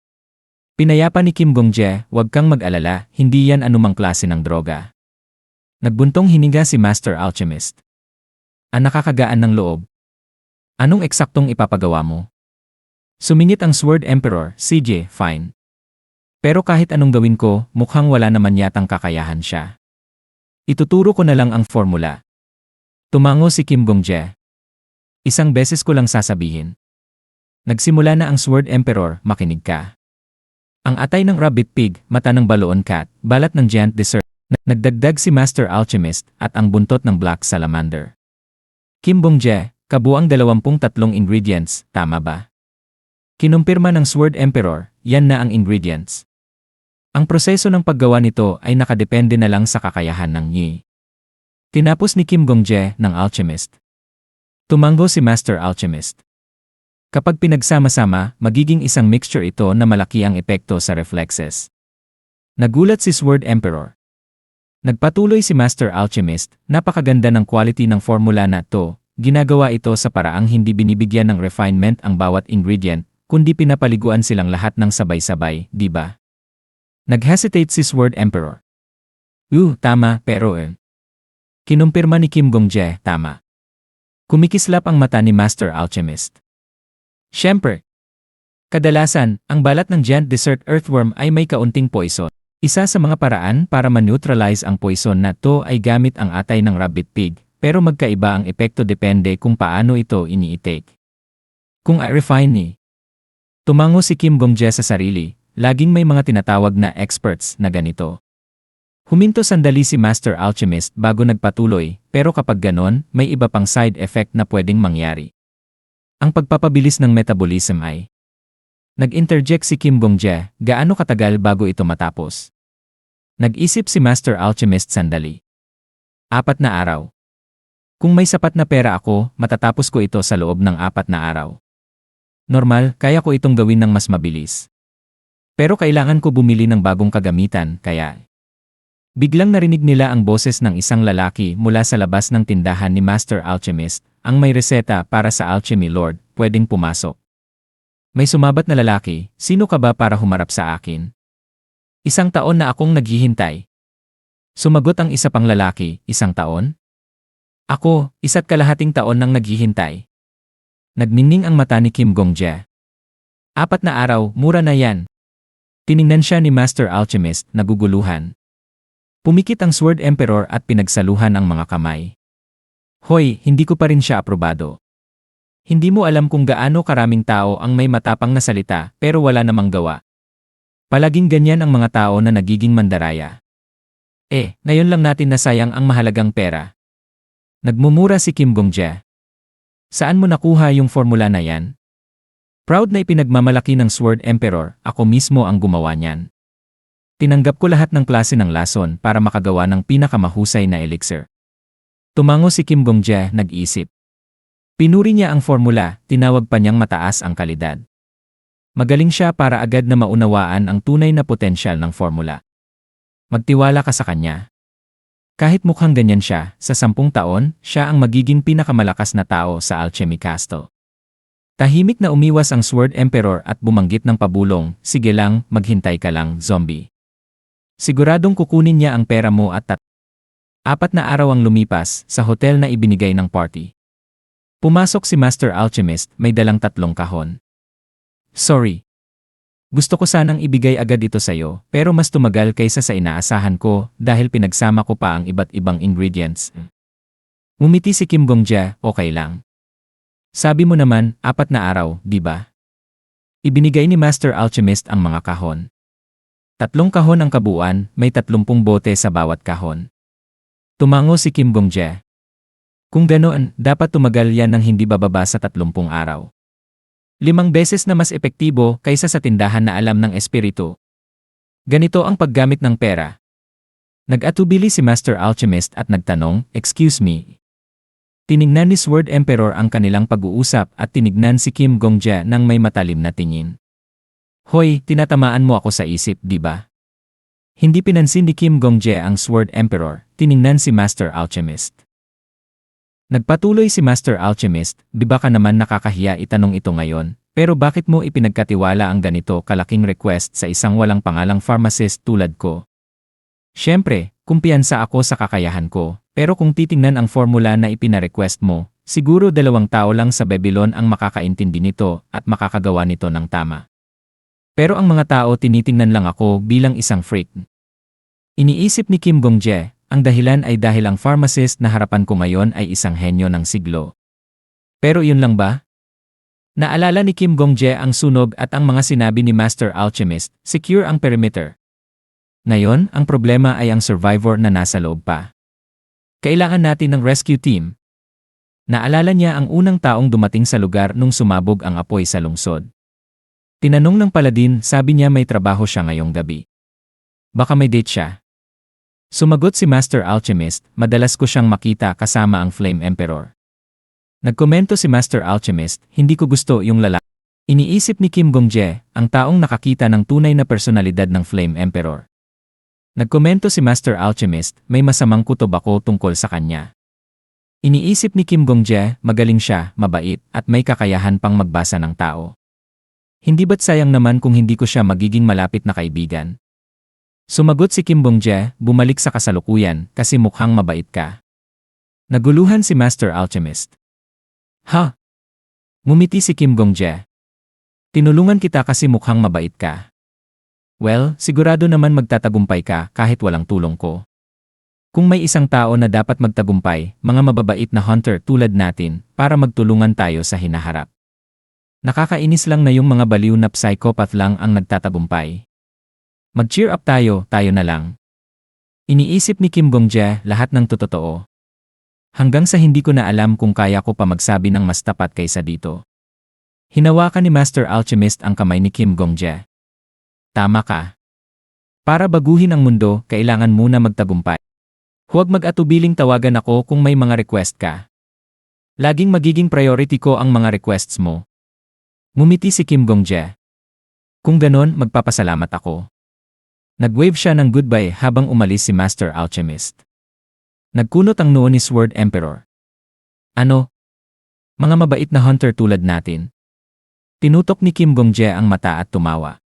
Pinayapa ni Kim Gong-jae, huwag kang mag-alala, hindi yan anumang klase ng droga. Nagbuntong hininga si Master Alchemist. Ang nakakagaan ng loob. Anong eksaktong ipapagawa mo? Sumingit ang Sword Emperor, CJ, fine. Pero kahit anong gawin ko, mukhang wala naman yatang kakayahan siya. Ituturo ko na lang ang formula. Tumango si Kim Gong-jae. Isang beses ko lang sasabihin. Nagsimula na ang Sword Emperor, makinig ka. Ang atay ng rabbit pig, mata ng baloon cat, balat ng giant dessert. Nagdagdag si Master Alchemist at ang buntot ng Black Salamander. Kim Gong-jae, kabuang 23 ingredients, tama ba? Kinumpirma ng Sword Emperor, yan na ang ingredients. Ang proseso ng paggawa nito ay nakadepende na lang sa kakayahan ng Yi. Tinapos ni Kim Gong-jae ng Alchemist. Tumango si Master Alchemist. Kapag pinagsama-sama, magiging isang mixture ito na malaki ang epekto sa reflexes. Nagulat si Sword Emperor. Nagpatuloy si Master Alchemist, napakaganda ng quality ng formula na to, ginagawa ito sa paraang hindi binibigyan ng refinement ang bawat ingredient, kundi pinapaliguan silang lahat ng sabay-sabay, di ba? Nag-hesitate si Sword Emperor. Tama, pero Kinumpirma ni Kim Gong-jae, tama. Kumikislap ang mata ni Master Alchemist. Siyempre. Kadalasan, ang balat ng giant desert earthworm ay may kaunting poison. Isa sa mga paraan para ma-neutralize ang poison na to ay gamit ang atay ng rabbit pig, pero magkaiba ang epekto depende kung paano ito ini-take. Kung i-refine ni. Tumango si Kim Gong-jae sa sarili, laging may mga tinatawag na experts na ganito. Huminto sandali si Master Alchemist bago nagpatuloy, pero kapag ganon, may iba pang side effect na pwedeng mangyari. Ang pagpapabilis ng metabolism ay. Nag-interject si Kim Gong-jae, gaano katagal bago ito matapos? Nag-isip si Master Alchemist sandali. 4 na araw. Kung may sapat na pera ako, matatapos ko ito sa loob ng 4 na araw. Normal, kaya ko itong gawin ng mas mabilis. Pero kailangan ko bumili ng bagong kagamitan, kaya. Biglang narinig nila ang boses ng isang lalaki mula sa labas ng tindahan ni Master Alchemist, ang may reseta para sa Alchemy Lord, pwedeng pumasok. May sumabat na lalaki, sino ka ba para humarap sa akin? 1 taon na akong naghihintay. Sumagot ang isa pang lalaki, 1 taon? Ako, 1.5 taon nang naghihintay. Nagningning ang mata ni Kim Gong-jae. 4 na araw, mura na yan. Tiningnan siya ni Master Alchemist, naguguluhan. Pumikit ang Sword Emperor at pinagsaluhan ang mga kamay. Hoy, hindi ko pa rin siya aprobado. Hindi mo alam kung gaano karaming tao ang may matapang na salita pero wala namang gawa. Palaging ganyan ang mga tao na nagiging mandaraya. Ngayon lang natin nasayang ang mahalagang pera. Nagmumura si Kim Gong-jae. Saan mo nakuha yung formula na yan? Proud na ipinagmamalaki ng Sword Emperor, ako mismo ang gumawa niyan. Tinanggap ko lahat ng klase ng lason para makagawa ng pinakamahusay na elixir. Tumango si Kim Gong-jae, nag-isip. Pinuri niya ang formula, tinawag pa niyang mataas ang kalidad. Magaling siya para agad na maunawaan ang tunay na potensyal ng formula. Magtiwala ka sa kanya. Kahit mukhang ganyan siya, sa 10 taon, siya ang magiging pinakamalakas na tao sa Alchemy Castle. Tahimik na umiwas ang Sword Emperor at bumanggit ng pabulong, sige lang, maghintay ka lang, zombie. Siguradong kukunin niya ang pera mo at 4 na araw ang lumipas sa hotel na ibinigay ng party. Pumasok si Master Alchemist, may dalang 3 kahon. Sorry. Gusto ko sanang ibigay agad ito sa'yo, pero mas tumagal kaysa sa inaasahan ko dahil pinagsama ko pa ang iba't ibang ingredients. Umiti si Kim Gong-jae, okay lang. Sabi mo naman, 4 na araw, di ba? Ibinigay ni Master Alchemist ang mga kahon. 3 kahon ang kabuuan, may 30 bote sa bawat kahon. Tumango si Kim Gong-jae. Kung ganoon, dapat tumagal yan ng hindi bababa sa 30 araw. 5 beses na mas epektibo kaysa sa tindahan na alam ng espiritu. Ganito ang paggamit ng pera. Nag-atubili si Master Alchemist at nagtanong, excuse me. Tinignan ni Sword Emperor ang kanilang pag-uusap at tinignan si Kim Gong-jae nang may matalim na tingin. Hoy, tinatamaan mo ako sa isip, di ba? Hindi pinansin ni Kim Gong-jae ang Sword Emperor, tinignan si Master Alchemist. Nagpatuloy si Master Alchemist, di ba ka naman nakakahiya itanong ito ngayon, pero bakit mo ipinagkatiwala ang ganito kalaking request sa isang walang pangalang pharmacist tulad ko? Siyempre, kumpiyansa ako sa kakayahan ko, pero kung titingnan ang formula na ipina-request mo, siguro 2 tao lang sa Babylon ang makakaintindi nito at makakagawa nito ng tama. Pero ang mga tao tinitingnan lang ako bilang isang freak. Iniisip ni Kim Gong-jae, Ang dahilan ay dahil ang pharmacist na harapan ko ngayon ay isang henyo ng siglo. Pero yun lang ba? Naalala ni Kim Gong-jae ang sunog at ang mga sinabi ni Master Alchemist, secure ang perimeter. Ngayon, ang problema ay ang survivor na nasa loob pa. Kailangan natin ng rescue team. Naalala niya ang unang taong dumating sa lugar nung sumabog ang apoy sa lungsod. Tinanong ng paladin, sabi niya may trabaho siya ngayong gabi. Baka may date siya. Sumagot si Master Alchemist, madalas ko siyang makita kasama ang Flame Emperor. Nagkomento si Master Alchemist, hindi ko gusto yung lalaki. Iniisip ni Kim Gong-jae, ang taong nakakita ng tunay na personalidad ng Flame Emperor. Nagkomento si Master Alchemist, may masamang kutob ako tungkol sa kanya. Iniisip ni Kim Gong-jae, magaling siya, mabait, at may kakayahan pang magbasa ng tao. Hindi ba't sayang naman kung hindi ko siya magiging malapit na kaibigan? Sumagot si Kim Gong-jae, bumalik sa kasalukuyan, kasi mukhang mabait ka. Naguluhan si Master Alchemist. Ha? Ngumiti si Kim Gong-jae. Tinulungan kita kasi mukhang mabait ka. Well, sigurado naman magtatagumpay ka kahit walang tulong ko. Kung may isang tao na dapat magtagumpay, mga mababait na hunter tulad natin, para magtulungan tayo sa hinaharap. Nakakainis lang na yung mga baliw na psychopath lang ang nagtatagumpay. Mag-cheer up tayo, tayo na lang. Iniisip ni Kim Gong-jae lahat ng totoo. Hanggang sa hindi ko na alam kung kaya ko pa magsabi ng mas tapat kaysa dito. Hinawakan ni Master Alchemist ang kamay ni Kim Gong-jae. Tama ka. Para baguhin ang mundo, kailangan muna magtagumpay. Huwag mag-atubiling tawagan ako kung may mga request ka. Laging magiging priority ko ang mga requests mo. Ngumiti si Kim Gong-jae. Kung ganon, magpapasalamat ako. Nag-wave siya ng goodbye habang umalis si Master Alchemist. Nagkunot ang noo ni Sword Emperor. Ano? Mga mabait na hunter tulad natin. Tinutok ni Kim Gong-jae ang mata at tumawa.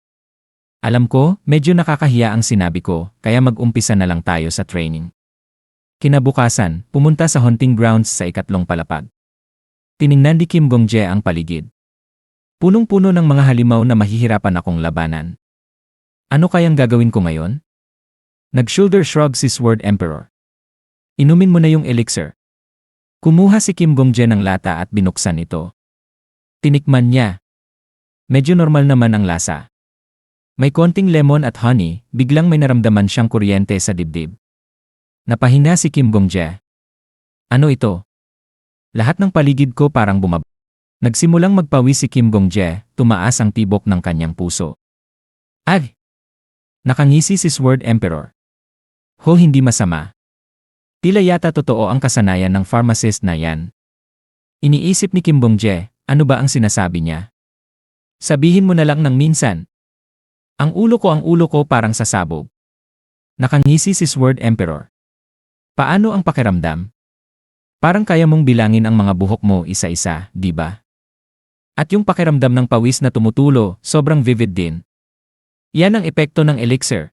Alam ko, medyo nakakahiya ang sinabi ko, kaya mag-umpisa na lang tayo sa training. Kinabukasan, pumunta sa hunting grounds sa ikatlong palapag. Tiningnan ni Kim Gong-jae ang paligid. Punong-puno ng mga halimaw na mahihirapan akong labanan. Ano kayang gagawin ko ngayon? Nag-shoulder shrug si Sword Emperor. Inumin mo na yung elixir. Kumuha si Kim Gong-jae ng lata at binuksan ito. Tinikman niya. Medyo normal naman ang lasa. May konting lemon at honey, biglang may naramdaman siyang kuryente sa dibdib. Napahina si Kim Gong-jae. Ano ito? Lahat ng paligid ko parang bumaba. Nagsimulang magpawis si Kim Gong-jae, tumaas ang tibok ng kanyang puso. Ay! Nakangisi si Sword Emperor. Ho, hindi masama. Tila yata totoo ang kasanayan ng pharmacist na yan. Iniisip ni Kim Gong-jae, ano ba ang sinasabi niya? Sabihin mo na lang ng minsan. Ang ulo ko parang sasabog. Nakangisi si Sword Emperor. Paano ang pakiramdam? Parang kaya mong bilangin ang mga buhok mo isa-isa, di ba? At yung pakiramdam ng pawis na tumutulo, sobrang vivid din. Yan ang epekto ng elixir.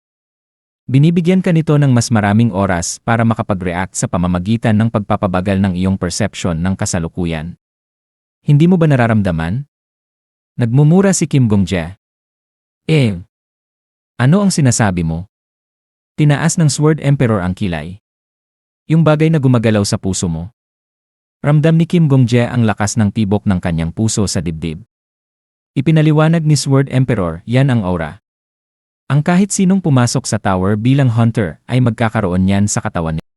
Binibigyan ka nito ng mas maraming oras para makapag-react sa pamamagitan ng pagpapabagal ng iyong perception ng kasalukuyan. Hindi mo ba nararamdaman? Nagmumura si Kim Gong-jae. Ano ang sinasabi mo? Tinaas ng Sword Emperor ang kilay. Yung bagay na gumagalaw sa puso mo. Ramdam ni Kim Gong-jae ang lakas ng tibok ng kanyang puso sa dibdib. Ipinaliwanag ni Sword Emperor, yan ang aura. Ang kahit sinong pumasok sa tower bilang hunter ay magkakaroon niyan sa katawan nila.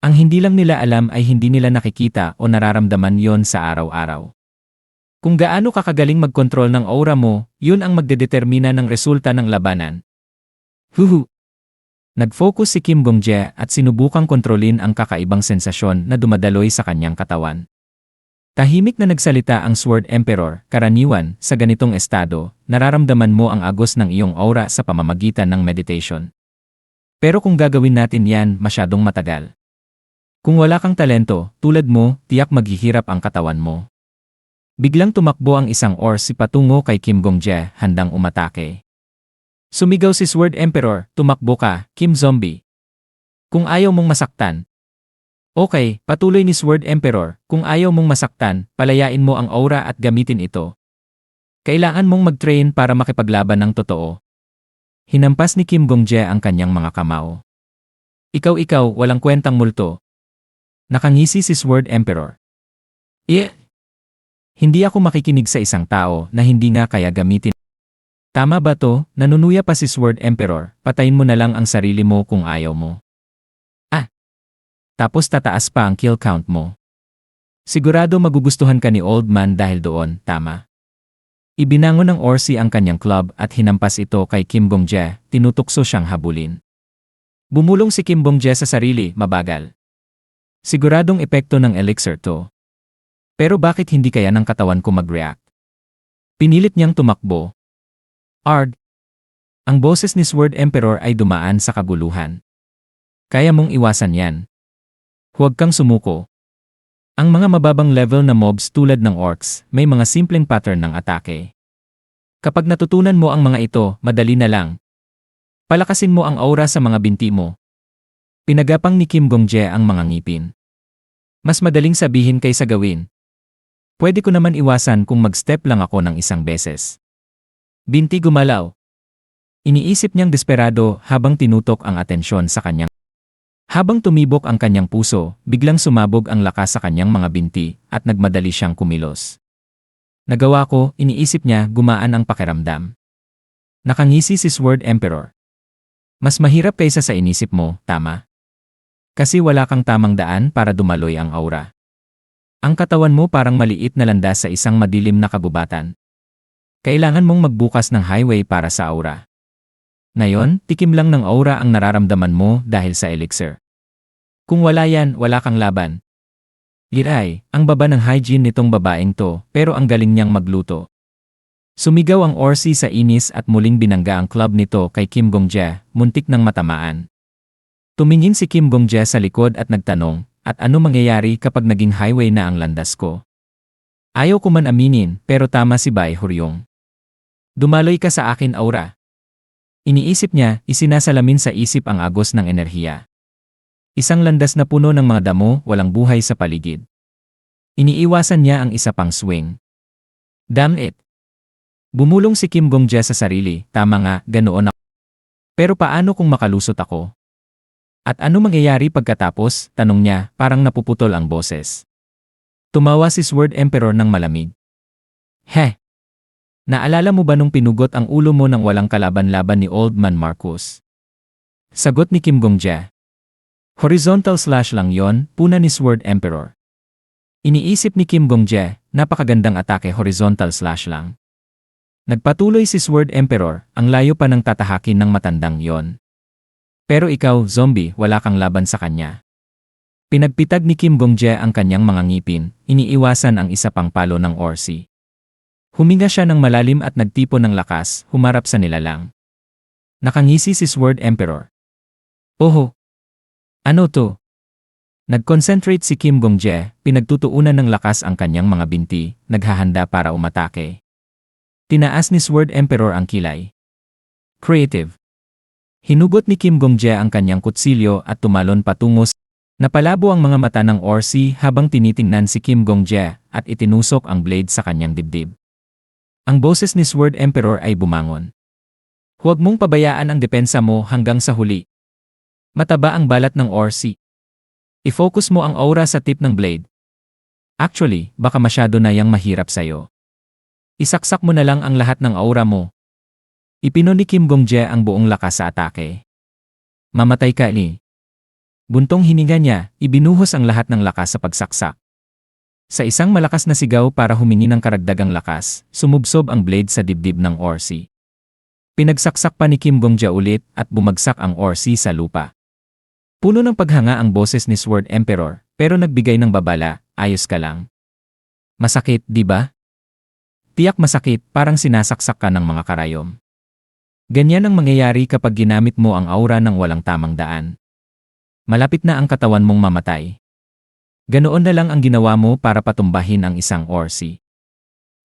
Ang hindi lang nila alam ay hindi nila nakikita o nararamdaman yon sa araw-araw. Kung gaano kakagaling magkontrol ng aura mo, yun ang magdedetermina ng resulta ng labanan. Huhu! Nag-focus si Kim Gong-jae at sinubukang kontrolin ang kakaibang sensasyon na dumadaloy sa kanyang katawan. Tahimik na nagsalita ang Sword Emperor, karaniwan, sa ganitong estado, nararamdaman mo ang agos ng iyong aura sa pamamagitan ng meditation. Pero kung gagawin natin yan, masyadong matagal. Kung wala kang talento, tulad mo, tiyak maghihirap ang katawan mo. Biglang tumakbo ang isang orc patungo kay Kim Gong-jae, handang umatake. Sumigaw si Sword Emperor, tumakbo ka, Kim Zombie. Kung ayaw mong masaktan. Okay, patuloy ni Sword Emperor, kung ayaw mong masaktan, palayain mo ang aura at gamitin ito. Kailangan mong mag-train para makipaglaban ng totoo. Hinampas ni Kim Gong-jae ang kanyang mga kamao. Ikaw, walang kwentang multo. Nakangisi si Sword Emperor. Hindi ako makikinig sa isang tao na hindi nga kaya gamitin. Tama ba to? Nanunuya pa si Sword Emperor, patayin mo na lang ang sarili mo kung ayaw mo. Tapos tataas pa ang kill count mo. Sigurado magugustuhan ka ni Old Man dahil doon, tama. Ibinangon ng Orsi ang kanyang club at hinampas ito kay Kim Bong-jae, tinutukso siyang habulin. Bumulong si Kim Bong-jae sa sarili, mabagal. Siguradong epekto ng elixir to. Pero bakit hindi kaya ng katawan ko mag-react? Pinilit niyang tumakbo. Ard. Ang boses ni Sword Emperor ay dumaan sa kaguluhan. Kaya mong iwasan yan. Huwag kang sumuko. Ang mga mababang level na mobs tulad ng orcs, may mga simpleng pattern ng atake. Kapag natutunan mo ang mga ito, madali na lang. Palakasin mo ang aura sa mga binti mo. Pinagapang ni Kim Bong-jae ang mga ngipin. Mas madaling sabihin kaysa gawin. Pwede ko naman iwasan kung mag-step lang ako ng isang beses. Binti gumalaw. Iniisip niyang desperado habang tinutok ang atensyon sa kanyang. Habang tumibok ang kanyang puso, biglang sumabog ang lakas sa kanyang mga binti at nagmadali siyang kumilos. Nagawa ko, iniisip niya, gumaan ang pakiramdam. Nakangisi si Sword Emperor. Mas mahirap kaysa sa inisip mo, tama? Kasi wala kang tamang daan para dumaloy ang aura. Ang katawan mo parang maliit na landas sa isang madilim na kabubatan. Kailangan mong magbukas ng highway para sa aura. Ngayon, tikim lang ng aura ang nararamdaman mo dahil sa elixir. Kung wala yan, wala kang laban. Liray, ang baba ng hygiene nitong babaeng to, pero ang galing niyang magluto. Sumigaw ang Orsi sa inis at muling binangga ang club nito kay Kim Bong-jae, muntik ng matamaan. Tumingin si Kim Bong-jae sa likod at nagtanong, at ano mangyayari kapag naging highway na ang landas ko? Ayaw ko man aminin, pero tama si Bai Huryong. Dumaloy ka sa akin aura. Iniisip niya, isinasalamin sa isip ang agos ng enerhiya. Isang landas na puno ng mga damo, walang buhay sa paligid. Iniiwasan niya ang isa pang swing. Damn it! Bumulong si Kim Bong-jae sa sarili, tama nga, ganoon ako. Pero paano kung makalusot ako? At ano mangyayari pagkatapos, tanong niya, parang napuputol ang boses. Tumawa si Sword Emperor ng malamig. Naalala mo ba nung pinugot ang ulo mo nang walang kalaban-laban ni Old Man Marcus? Sagot ni Kim Bong-jae. Horizontal slash lang yon, puna ni Sword Emperor. Iniisip ni Kim Bong-jae, napakagandang atake horizontal slash lang. Nagpatuloy si Sword Emperor, ang layo pa ng tatahakin ng matandang yon. Pero ikaw, zombie, wala kang laban sa kanya. Pinagpitag ni Kim Bong-jae ang kanyang mga ngipin, iniiwasan ang isa pang palo ng Orsi. Huminga siya ng malalim at nagtipon ng lakas, humarap sa nilalang. Nakangisi si Sword Emperor. Oho! Ano to? Nag-concentrate si Kim Bong-jae, pinagtutuunan ng lakas ang kanyang mga binti, naghahanda para umatake. Tinaas ni Sword Emperor ang kilay. Creative. Hinugot ni Kim Bong-jae ang kanyang kutsilyo at tumalon patungo sa. Napalabo ang mga mata ng Orsi habang tinitingnan si Kim Bong-jae at itinusok ang blade sa kanyang dibdib. Ang boses ni Sword Emperor ay bumangon. Huwag mong pabayaan ang depensa mo hanggang sa huli. Mataba ang balat ng Orsi. I-focus mo ang aura sa tip ng blade. Actually, baka masyado na yang mahirap sa'yo. Isaksak mo na lang ang lahat ng aura mo. Ipino ni Kim Bong-jae ang buong lakas sa atake. Mamatay ka, Lee. Buntong hininga niya, ibinuhos ang lahat ng lakas sa pagsaksak. Sa isang malakas na sigaw para humingi ng karagdagang lakas, sumubsob ang blade sa dibdib ng Orsi. Pinagsaksak pa ni Kim Bong-jae ulit at bumagsak ang Orsi sa lupa. Puno ng paghanga ang boses ni Sword Emperor, pero nagbigay ng babala, ayos ka lang. Masakit, di ba? Tiyak masakit, parang sinasaksak ka ng mga karayom. Ganyan ang mangyayari kapag ginamit mo ang aura ng walang tamang daan. Malapit na ang katawan mong mamatay. Ganoon na lang ang ginawa mo para patumbahin ang isang Orsi.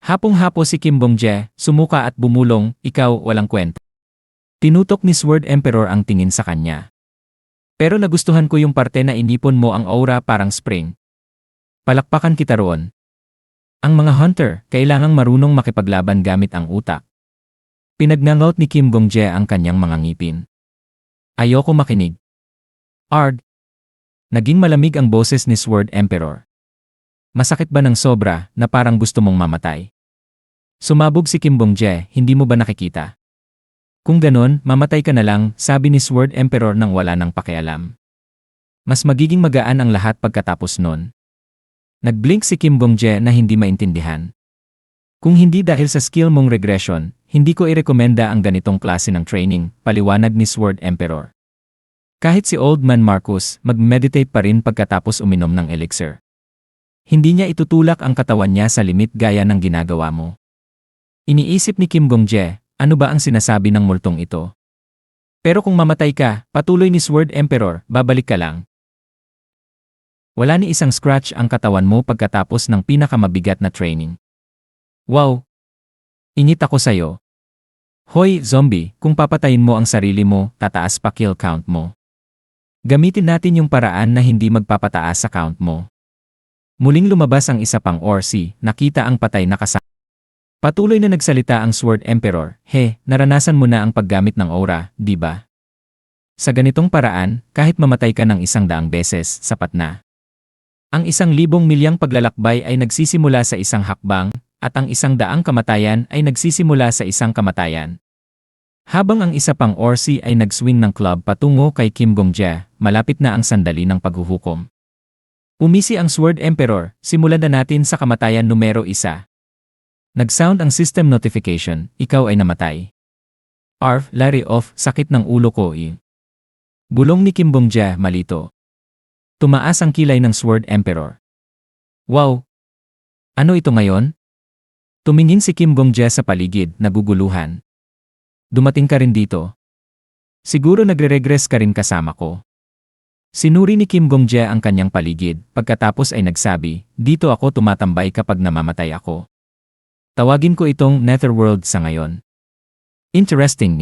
Hapong-hapo si Kim Bong-jae, sumuka at bumulong, ikaw, walang kwenta. Tinutok ni Sword Emperor ang tingin sa kanya. Pero nagustuhan ko yung parte na inipon mo ang aura parang spring. Palakpakan kita roon. Ang mga hunter, kailangang marunong makipaglaban gamit ang utak. Pinagnangaut ni Kim Bong-jae ang kanyang mga ngipin. Ayoko makinig. Ard. Naging malamig ang boses ni Sword Emperor. Masakit ba ng sobra na parang gusto mong mamatay? Sumabog si Kim Bong-jae, hindi mo ba nakikita? Kung ganon, mamatay ka na lang, sabi ni Sword Emperor nang wala nang pakialam. Mas magiging magaan ang lahat pagkatapos nun. Nagblink si Kim Bong-jae na hindi maintindihan. Kung hindi dahil sa skill mong regression, hindi ko irekomenda ang ganitong klase ng training, paliwanag ni Sword Emperor. Kahit si Old Man Marcus, mag-meditate pa rin pagkatapos uminom ng elixir. Hindi niya itutulak ang katawan niya sa limit gaya ng ginagawa mo. Iniisip ni Kim Bong-jae, ano ba ang sinasabi ng multong ito? Pero kung mamatay ka, patuloy ni Sword Emperor, babalik ka lang. Wala ni isang scratch ang katawan mo pagkatapos ng pinakamabigat na training. Wow! Init ako sa'yo. Hoy, zombie, kung papatayin mo ang sarili mo, tataas pa kill count mo. Gamitin natin yung paraan na hindi magpapataas sa count mo. Muling lumabas ang isa pang Orsi, nakita ang patay na kasama. Patuloy na nagsalita ang Sword Emperor, naranasan mo na ang paggamit ng aura, di ba? Sa ganitong paraan, kahit mamatay ka ng 100 beses, sapat na. Ang 1,000 milyang paglalakbay ay nagsisimula sa isang hakbang, at ang 100 kamatayan ay nagsisimula sa isang kamatayan. Habang ang isa pang Orsi ay nag-swing ng club patungo kay Kim Bong-jae, malapit na ang sandali ng paghuhukom. Umisi ang Sword Emperor, simulan na natin sa kamatayan numero 1. Nag-sound ang system notification, ikaw ay namatay. Arf, Larry off, sakit ng ulo ko Bulong ni Kim Bong-jae, malito. Tumaas ang kilay ng Sword Emperor. Wow! Ano ito ngayon? Tumingin si Kim Bong-jae sa paligid, naguguluhan. Dumating ka rin dito. Siguro nagre-regress ka rin kasama ko. Sinuri ni Kim Bong-jae ang kanyang paligid, pagkatapos ay nagsabi, dito ako tumatambay kapag namamatay ako. Tawagin ko itong Netherworld sa ngayon. Interesting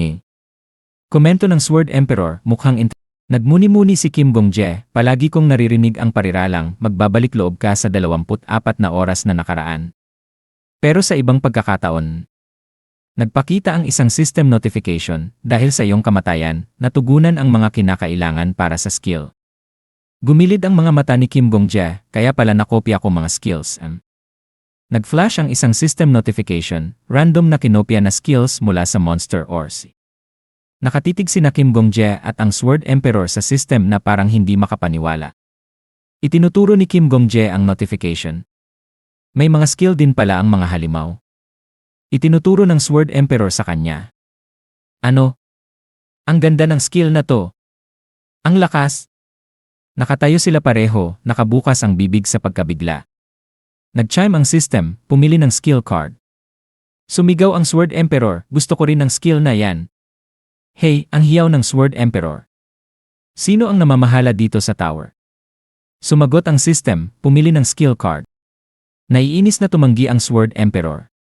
Komento ng Sword Emperor, mukhang Nagmuni-muni si Kim Bong-jae, palagi kong naririnig ang pariralang, magbabalik loob ka sa 24 na oras na nakaraan. Pero sa ibang pagkakataon, nagpakita ang isang system notification, dahil sa iyong kamatayan, natugunan ang mga kinakailangan para sa skill. Gumilid ang mga mata ni Kim Bong-jae, kaya pala nakopya ko mga skills. Nag-flash ang isang system notification, random na kinopya na skills mula sa Monster Orsi. Nakatitig sina Kim Bong-jae at ang Sword Emperor sa system na parang hindi makapaniwala. Itinuturo ni Kim Bong-jae ang notification. May mga skill din pala ang mga halimaw. Itinuturo ng Sword Emperor sa kanya. Ano? Ang ganda ng skill na to. Ang lakas. Nakatayo sila pareho, nakabukas ang bibig sa pagkabigla. Nag-chime ang system, pumili ng skill card. Sumigaw ang Sword Emperor, gusto ko rin ng skill na yan. Hey, ang hiyaw ng Sword Emperor. Sino ang namamahala dito sa tower? Sumagot ang system, pumili ng skill card. Naiinis na tumanggi ang Sword Emperor.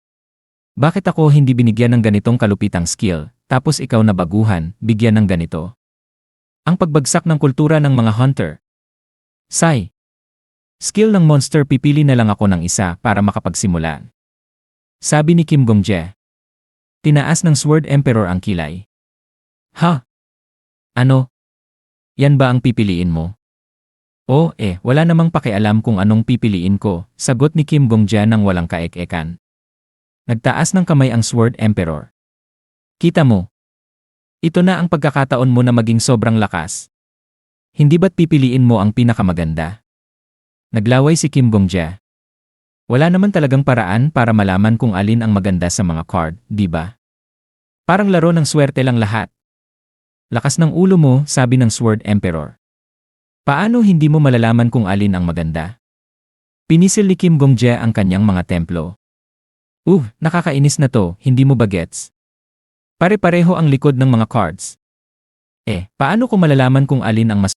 Bakit ako hindi binigyan ng ganitong kalupitang skill, tapos ikaw na baguhan, bigyan ng ganito? Ang pagbagsak ng kultura ng mga hunter. Sai. Skill ng monster, pipili na lang ako ng isa para makapagsimula. Sabi ni Kim Bong-jae. Tinaas ng Sword Emperor ang kilay. Ha? Ano? Yan ba ang pipiliin mo? Oh, wala namang pakialam kung anong pipiliin ko, sagot ni Kim Bong-jae nang walang kaek-ekan. Nagtaas ng kamay ang Sword Emperor. Kita mo. Ito na ang pagkakataon mo na maging sobrang lakas. Hindi ba't pipiliin mo ang pinakamaganda? Naglaway si Kim Bong-jae. Wala naman talagang paraan para malaman kung alin ang maganda sa mga card, di ba? Parang laro ng swerte lang lahat. Lakas ng ulo mo, sabi ng Sword Emperor. Paano hindi mo malalaman kung alin ang maganda? Pinisil ni Kim Bong-jae ang kanyang mga templo. Nakakainis na to, hindi mo ba gets? Pare-pareho ang likod ng mga cards. Paano ko malalaman kung alin ang mas...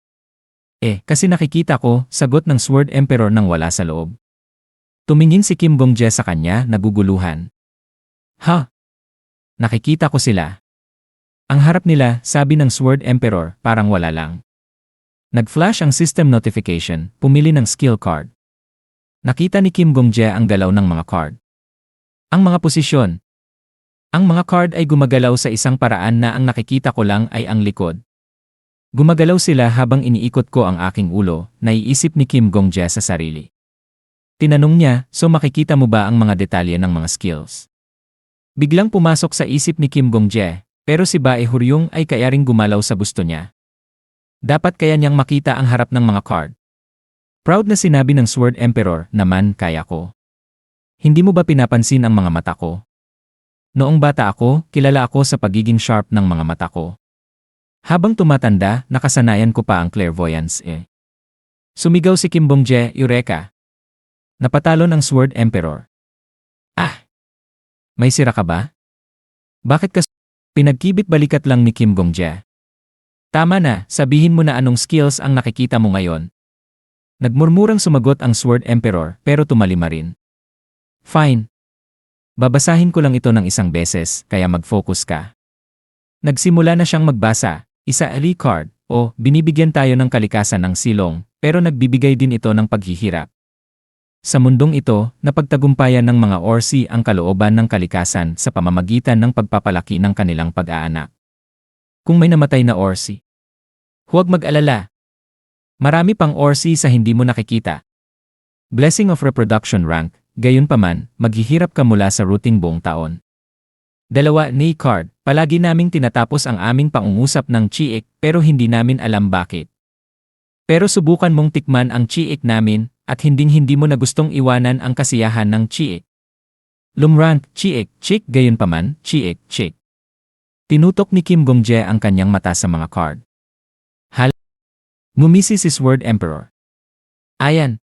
kasi nakikita ko, sagot ng Sword Emperor nang wala sa loob. Tumingin si Kim Bong-jae sa kanya, naguguluhan. Ha? Nakikita ko sila. Ang harap nila, sabi ng Sword Emperor, parang wala lang. Nag-flash ang system notification, pumili ng skill card. Nakita ni Kim Bong-jae ang galaw ng mga card. Ang mga posisyon. Ang mga card ay gumagalaw sa isang paraan na ang nakikita ko lang ay ang likod. Gumagalaw sila habang iniikot ko ang aking ulo, naiisip ni Kim Gong-jae sa sarili. Tinanong niya, so makikita mo ba ang mga detalye ng mga skills? Biglang pumasok sa isip ni Kim Gong-jae, pero si Bae Huryong ay kaya ring gumalaw sa gusto niya. Dapat kaya niyang makita ang harap ng mga card. Proud na sinabi ng Sword Emperor, naman kaya ko. Hindi mo ba pinapansin ang mga mata ko? Noong bata ako, kilala ako sa pagiging sharp ng mga mata ko. Habang tumatanda, nakasanayan ko pa ang clairvoyance Sumigaw si Kim Gong-jae, Eureka! Napatalon ang Sword Emperor. Ah! May sira ka ba? Bakit ka pinagkibit balikat lang ni Kim Gong-jae? Tama na, sabihin mo na anong skills ang nakikita mo ngayon. Nagmurmurang sumagot ang Sword Emperor pero tumalima rin. Fine. Babasahin ko lang ito ng isang beses, kaya mag-focus ka. Nagsimula na siyang magbasa, isa ali card, o binibigyan tayo ng kalikasan ng silong, pero nagbibigay din ito ng paghihirap. Sa mundong ito, napagtagumpayan ng mga Orsi ang kalooban ng kalikasan sa pamamagitan ng pagpapalaki ng kanilang pag-aanak. Kung may namatay na Orsi, huwag mag-alala. Marami pang Orsi sa hindi mo nakikita. Blessing of Reproduction Rank. Gayunpaman, maghihirap ka mula sa routine buong taon. 2 ni card, palagi naming tinatapos ang aming pangungusap ng chiik pero hindi namin alam bakit. Pero subukan mong tikman ang chiik namin at hinding-hindi mo na gustong iwanan ang kasiyahan ng chiik. Lumrant, chiik, chiik, gayunpaman, chiik, chiik. Tinutok ni Kim Gong-jae ang kanyang mata sa mga card. Ngumisi si Sword Emperor. Ayan.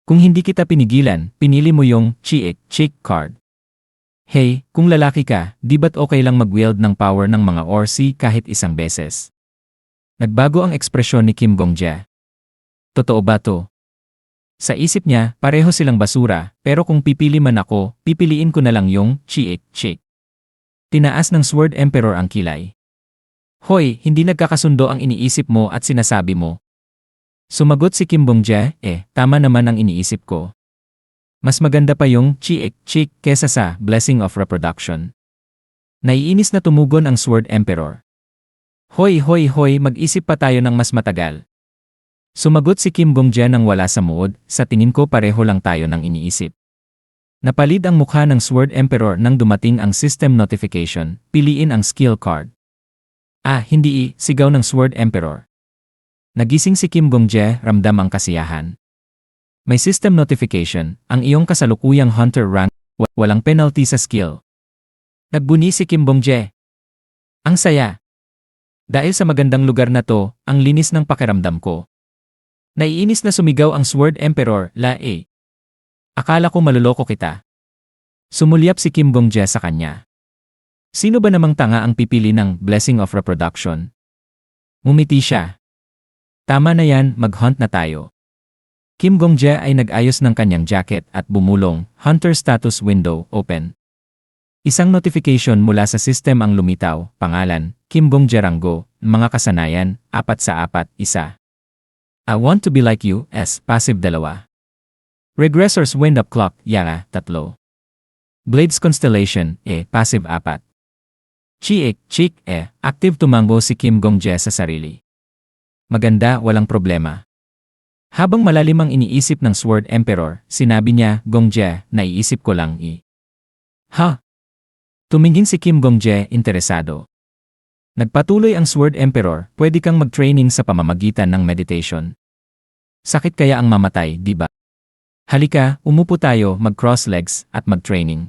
Kung hindi kita pinigilan, pinili mo yung chiik, chiik card. Hey, kung lalaki ka, di ba't okay lang mag-wield ng power ng mga Orsi kahit isang beses? Nagbago ang ekspresyon ni Kim Gong-jae. Totoo ba to? Sa isip niya, pareho silang basura, pero kung pipili man ako, pipiliin ko na lang yung chiik, chiik. Tinaas ng Sword Emperor ang kilay. Hoy, hindi nagkakasundo ang iniisip mo at sinasabi mo. Sumagot si Kim Gong-jae, tama naman ang iniisip ko. Mas maganda pa yung chiik, chiik kesa sa blessing of reproduction. Naiinis na tumugon ang Sword Emperor. Hoy, hoy, hoy, mag-isip pa tayo ng mas matagal. Sumagot si Kim Gong-jae nang wala sa mood, sa tingin ko pareho lang tayo ng iniisip. Napalid ang mukha ng Sword Emperor nang dumating ang system notification, piliin ang skill card. Hindi sigaw ng Sword Emperor. Nagising si Kim Gong-jae, ramdam ang kasiyahan. May system notification, ang iyong kasalukuyang hunter rank, walang penalty sa skill. Nagbuni si Kim Gong-jae. Ang saya. Dahil sa magandang lugar na to, ang linis ng pakiramdam ko. Naiinis na sumigaw ang Sword Emperor, Akala ko maluloko kita. Sumulyap si Kim Gong-jae sa kanya. Sino ba namang tanga ang pipili ng blessing of reproduction? Ngumiti siya. Tama na yan, mag-hunt na tayo. Kim Gong-jae ay nag-ayos ng kanyang jacket at bumulong, Hunter Status Window, Open. Isang notification mula sa system ang lumitaw, pangalan, Kim Gong-jae Ranggo, mga kasanayan, 4/4, 1. I want to be like you, passive 2. Regressor's Wind-up Clock, Yara, 3. Blades Constellation, passive 4. Chiik, chiik, active tumango si Kim Gong-jae sa sarili. Maganda, walang problema. Habang malalim ang iniisip ng Sword Emperor, sinabi niya, Gong-jae, naiisip ko lang Ha? Tumingin si Kim Gong-jae, interesado. Nagpatuloy ang Sword Emperor, pwede kang mag-training sa pamamagitan ng meditation. Sakit kaya ang mamatay, di ba? Halika, umupo tayo, mag-cross legs, at mag-training.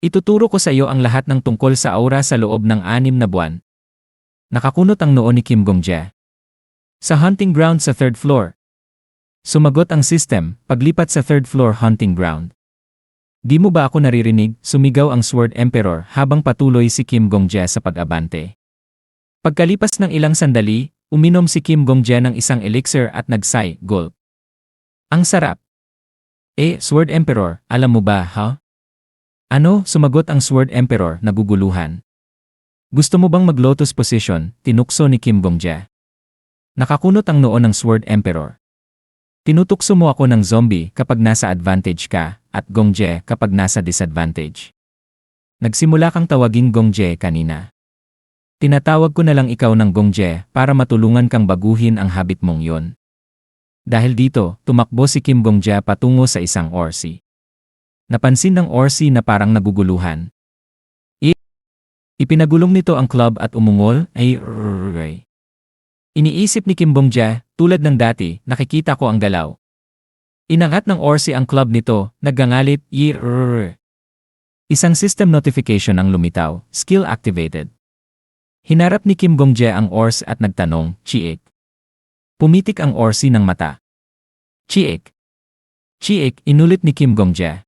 Ituturo ko sa iyo ang lahat ng tungkol sa aura sa loob ng 6 na buwan. Nakakunot ang noo ni Kim Gong-jae. Sa hunting ground sa 3rd floor. Sumagot ang system, paglipat sa 3rd floor hunting ground. Di mo ba ako naririnig? Sumigaw ang Sword Emperor habang patuloy si Kim Gong-jae sa pag-abante. Pagkalipas ng ilang sandali, uminom si Kim Gong-jae ng isang elixir at nag-sigh, gulp. Ang sarap. Sword Emperor, alam mo ba, Ano? Sumagot ang Sword Emperor, naguguluhan. Gusto mo bang mag-lotus position? Tinukso ni Kim Gong-jae. Nakakunot ang noo ng Sword Emperor. Tinutukso mo ako ng zombie kapag nasa advantage ka, at Gong-jae kapag nasa disadvantage. Nagsimula kang tawaging Gong-jae kanina. Tinatawag ko na lang ikaw ng Gongje para matulungan kang baguhin ang habit mong yon. Dahil dito, tumakbo si Kim Gongje patungo sa isang orsi. Napansin ng orsi na parang naguguluhan. Ipinagulong nito ang club at umungol ay Iniisip ni Kim Gongje, tulad ng dati, nakikita ko ang galaw. Inangat ng orsi ang club nito, naggangalit, Isang system notification ang lumitaw, skill activated. Hinarap ni Kim Gongje ang ors at nagtanong, Chiik. Pumitik ang orsi ng mata. Chiik. Chiik, inulit ni Kim Gongje.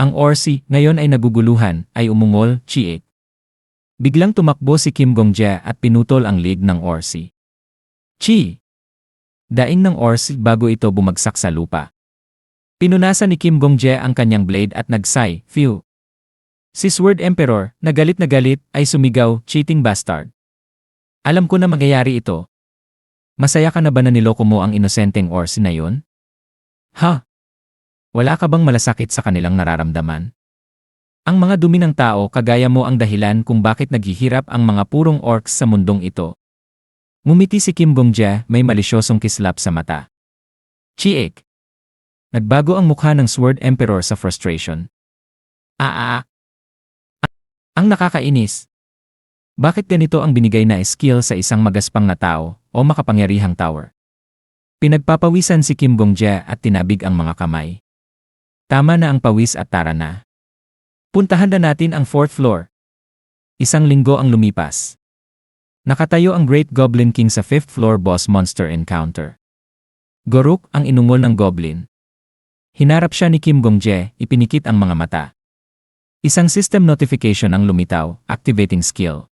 Ang orsi, ngayon ay naguguluhan, ay umungol, Chiik. Biglang tumakbo si Kim Gongje at pinutol ang leg ng orsi. Chi! Daing ng orsi bago ito bumagsak sa lupa. Pinunasan ni Kim Gongje ang kanyang blade at nagsay, phew. Si Sword Emperor, na galit, ay sumigaw, cheating bastard. Alam ko na mangyayari ito. Masaya ka na ba na niloko mo ang inosenteng orsi na yun? Ha? Wala ka bang malasakit sa kanilang nararamdaman? Ang mga dumi ng tao kagaya mo ang dahilan kung bakit naghihirap ang mga purong orcs sa mundong ito. Ngumiti si Kim Gongje, may malisyosong kislap sa mata. Chiik. Nagbago ang mukha ng Sword Emperor sa frustration. Ang nakakainis. Bakit ganito ang binigay na skill sa isang magaspang na tao o makapangyarihang tower? Pinagpapawisan si Kim Gongje at tinabig ang mga kamay. Tama na ang pawis at tara na. Puntahan na natin ang 4th floor. Isang linggo ang lumipas. Nakatayo ang Great Goblin King sa 5th floor boss monster encounter. Goruk ang inungol ng goblin. Hinarap siya ni Kim Gongje, ipinikit ang mga mata. Isang system notification ang lumitaw, activating skill.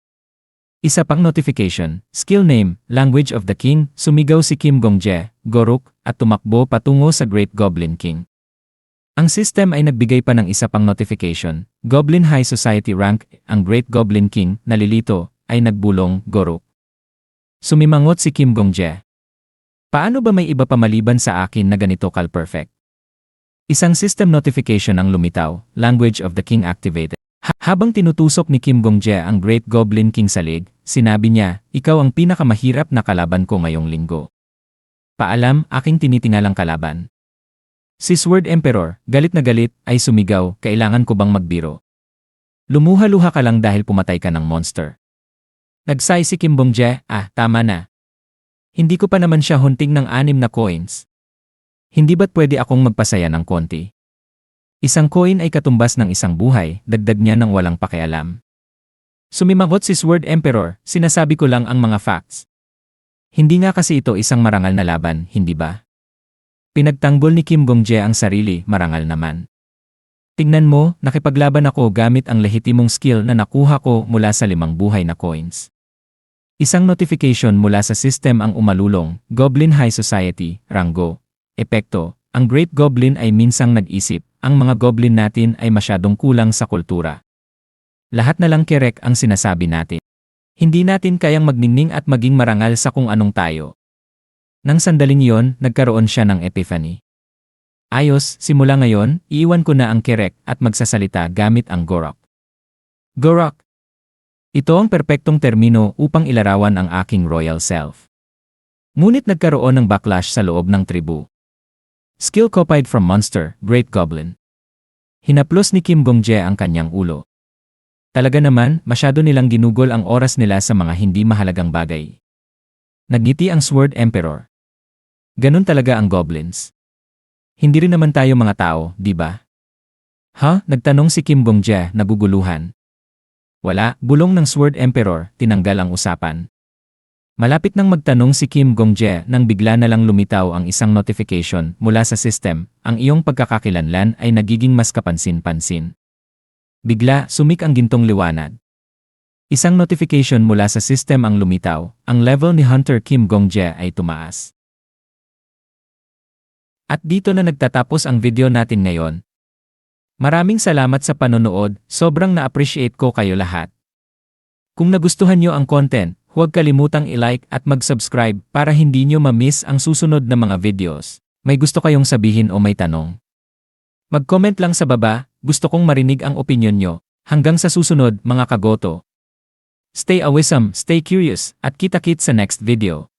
Isa pang notification, skill name, language of the king, sumigaw si Kim Gongje, Goruk, at tumakbo patungo sa Great Goblin King. Ang system ay nagbigay pa ng isa pang notification, Goblin High Society rank, ang Great Goblin King, nalilito, ay nagbulong, Goruk. Sumimangot si Kim Gongje. Paano ba may iba pa maliban sa akin na ganito perfect? Isang system notification ang lumitaw, language of the king activated. Habang tinutusok ni Kim Gongje ang Great Goblin King sa leg, sinabi niya, ikaw ang pinakamahirap na kalaban ko ngayong linggo. Paalam, aking tinitingalang kalaban. Si Sword Emperor, galit na galit, ay sumigaw, kailangan ko bang magbiro? Lumuha-luha ka lang dahil pumatay ka ng monster. Nagsay si Kim Gongje, tama na. Hindi ko pa naman siya hunting ng 6 na coins. Hindi ba't pwede akong magpasaya ng konti? Isang coin ay katumbas ng isang buhay, dagdag niya ng walang pakialam. Sumimangot si Sword Emperor, sinasabi ko lang ang mga facts. Hindi nga kasi ito isang marangal na laban, hindi ba? Pinagtanggol ni Kim Gongje ang sarili, marangal naman. Tingnan mo, nakipaglaban ako gamit ang lehitimong skill na nakuha ko mula sa 5 buhay na coins. Isang notification mula sa system ang umalulong, Goblin High Society, Rango. Epekto, ang Great Goblin ay minsang nag-isip, ang mga goblin natin ay masyadong kulang sa kultura. Lahat na lang kerek ang sinasabi natin. Hindi natin kayang magningning at maging marangal sa kung anong tayo. Nang sandaling iyon, nagkaroon siya ng epiphany. Ayos, simula ngayon, iiwan ko na ang kerek at magsasalita gamit ang Gorok. Gorok! Ito ang perpektong termino upang ilarawan ang aking royal self. Ngunit nagkaroon ng backlash sa loob ng tribu. Skill copied from monster, Great Goblin. Hinaplos ni Kim Gongje ang kanyang ulo. Talaga naman, masyado nilang ginugol ang oras nila sa mga hindi mahalagang bagay. Nagngiti ang Sword Emperor. Ganun talaga ang goblins. Hindi rin naman tayo mga tao, di ba? Nagtanong si Kim Gongje, naguguluhan. Wala, bulong ng Sword Emperor, tinanggal ang usapan. Malapit nang magtanong si Kim Gongje nang bigla na lang lumitaw ang isang notification mula sa system, ang iyong pagkakakilanlan ay nagiging mas kapansin-pansin. Bigla, sumik ang gintong liwanag. Isang notification mula sa system ang lumitaw, ang level ni Hunter Kim Gongje ay tumaas. At dito na nagtatapos ang video natin ngayon. Maraming salamat sa panonood, sobrang na-appreciate ko kayo lahat. Kung nagustuhan nyo ang content, huwag kalimutang i-like at mag-subscribe para hindi nyo ma-miss ang susunod na mga videos. May gusto kayong sabihin o may tanong? Mag-comment lang sa baba, gusto kong marinig ang opinyon nyo. Hanggang sa susunod, mga kagoto. Stay awesome, stay curious, at kita-kit sa next video.